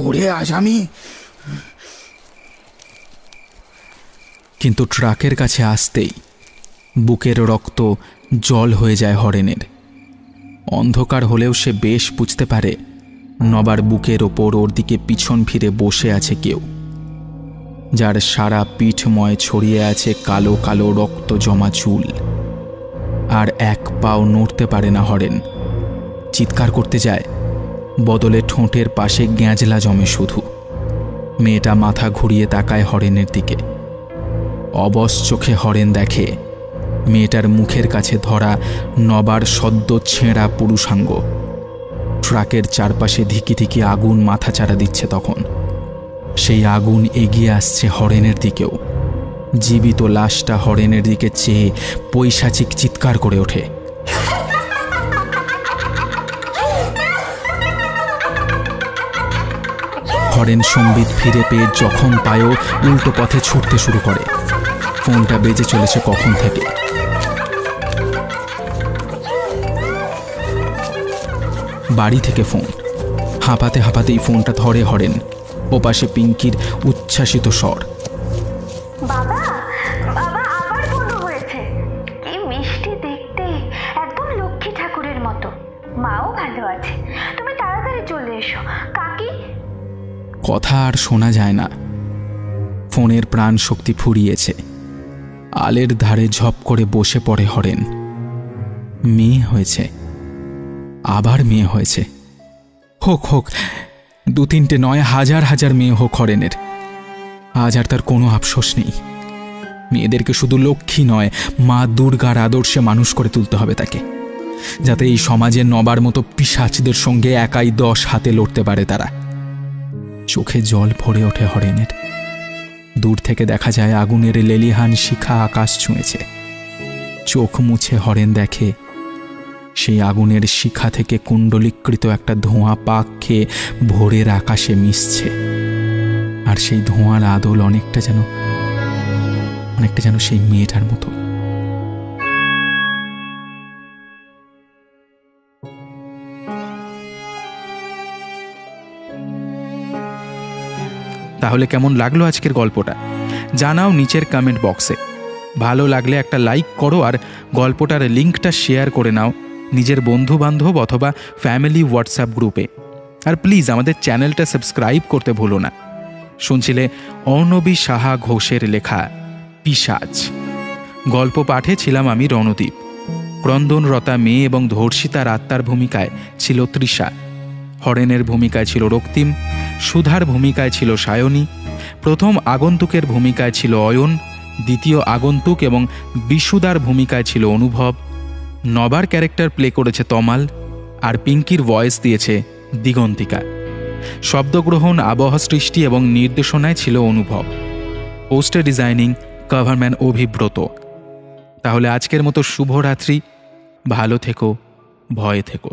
ওরে আজ আমি... কিন্তু ট্রাকের কাছে আসতেই বুকের রক্ত জল হয়ে যায় হরেনের। অন্ধকার হলেও সে বেশ বুঝতে পারে নবার বুকের ওপর ওর দিকে পিছন ফিরে বসে আছে কেউ, যার সারা পিঠময় ছড়িয়ে আছে কালো কালো রক্ত জমা চুল। আর এক পাও নড়তে পারে না হরেন। চিৎকার করতে যায়, বদলে ঠোঁটের পাশে গ্যাঁজলা জমে শুধু। মেয়েটা মাথা ঘুরিয়ে তাকায় হরেনের দিকে। অবশ চোখে হরেন দেখে মেয়েটার মুখের কাছে ধরা নবার সদ্য ছেঁড়া পুরুষাঙ্গ। ট্রাকের চারপাশে ধিকি ধিকি আগুন মাথাচাড়া দিচ্ছে তখন। সেই আগুন এগিয়ে আসছে হরেনের দিকেও। জীবিত লাশটা হরেনের দিকে চেয়ে পৈশাচিক চিৎকার করে ওঠে। হরেন সম্বিত ফিরে পেয়ে যখন পায়ও উল্টো পথে ছুটতে শুরু করে। ফোনটা বেজে চলেছে কখন থেকে। বাড়ি থেকে ফোন। হাঁপাতে হাঁপাতেই ফোনটা ধরে হরেন। ওপাশে পিঙ্কির উচ্ছ্বাসিত স্বর। বাবা, বাবা আবার বন্ধ হয়েছে। কি মিষ্টি দেখতে, একদম লক্ষ্মী ঠাকুরের মতো। মাও ভালো আছে। তুমি তাড়াতাড়ি চলে এসো। কাকি... কথা আর শোনা যায় না। ফোনের প্রাণ শক্তি ফুরিয়েছে। আলের ধারে ঝপ করে বসে পড়ে হরেন। মেয়ে হয়েছে, আবার মেয়ে হয়েছে। হোক হোক, 2-3টে নয়, হাজার হাজার মেয়ে হোক হরেনের। আজ আর তার কোনো আফসোস নেই। মেয়েদেরকে শুধু লক্ষ্মী নয়, মা দুর্গার আদর্শে মানুষ করে তুলতে হবে তাকে, যাতে এই সমাজে নবার মতো পিশাচদের সঙ্গে একাই 10 হাতে লড়তে পারে তারা। চোখে জল ভরে ওঠে হরেনের। দূর থেকে দেখা যায় আগুনের লেলিহান শিখা আকাশ ছুঁয়েছে। চোখ মুছে হরেন দেখে সেই আগুনের শিখা থেকে কুণ্ডলীকৃত একটা ধোঁয়া পাক খেয়ে ভোরের আকাশে মিশছে। আর সেই ধোঁয়ার আদল অনেকটা যেন সেই মেয়েটার মতো। তাহলে কেমন লাগলো আজকের গল্পটা? জানাও নিচের কমেন্ট বক্সে। ভালো লাগলে একটা লাইক করো, আর গল্পটার লিঙ্কটা শেয়ার করে নাও নিজের বন্ধু বান্ধব অথবা ফ্যামিলি হোয়াটসঅ্যাপ গ্রুপে। আর প্লিজ আমাদের চ্যানেলটা সাবস্ক্রাইব করতে ভুলো না। শুনছিলে অর্ণবী সাহা ঘোষের লেখা পিশাচ। গল্প পাঠে ছিলাম আমি রণদীপ। ক্রন্দনরতা মেয়ে এবং ধর্ষিতার আত্মার ভূমিকায় ছিল তৃষা। হরেনের ভূমিকায় ছিল রক্তিম। সুধার ভূমিকায় ছিল সায়নী। প্রথম আগন্তুকের ভূমিকায় ছিল অয়ন। দ্বিতীয় আগন্তুক এবং বিশুদার ভূমিকায় ছিল অনুভব। নবার ক্যারেক্টার প্লে করেছে তমাল। আর পিঙ্কির ভয়েস দিয়েছে দিগন্তিকা। শব্দগ্রহণ, আবহ সৃষ্টি এবং নির্দেশনায় ছিল অনুভব। পোস্টার ডিজাইনিং কভারম্যান অভিব্রত। তাহলে আজকের মতো শুভরাত্রি। ভালো থেকো, ভয়ে থেকো।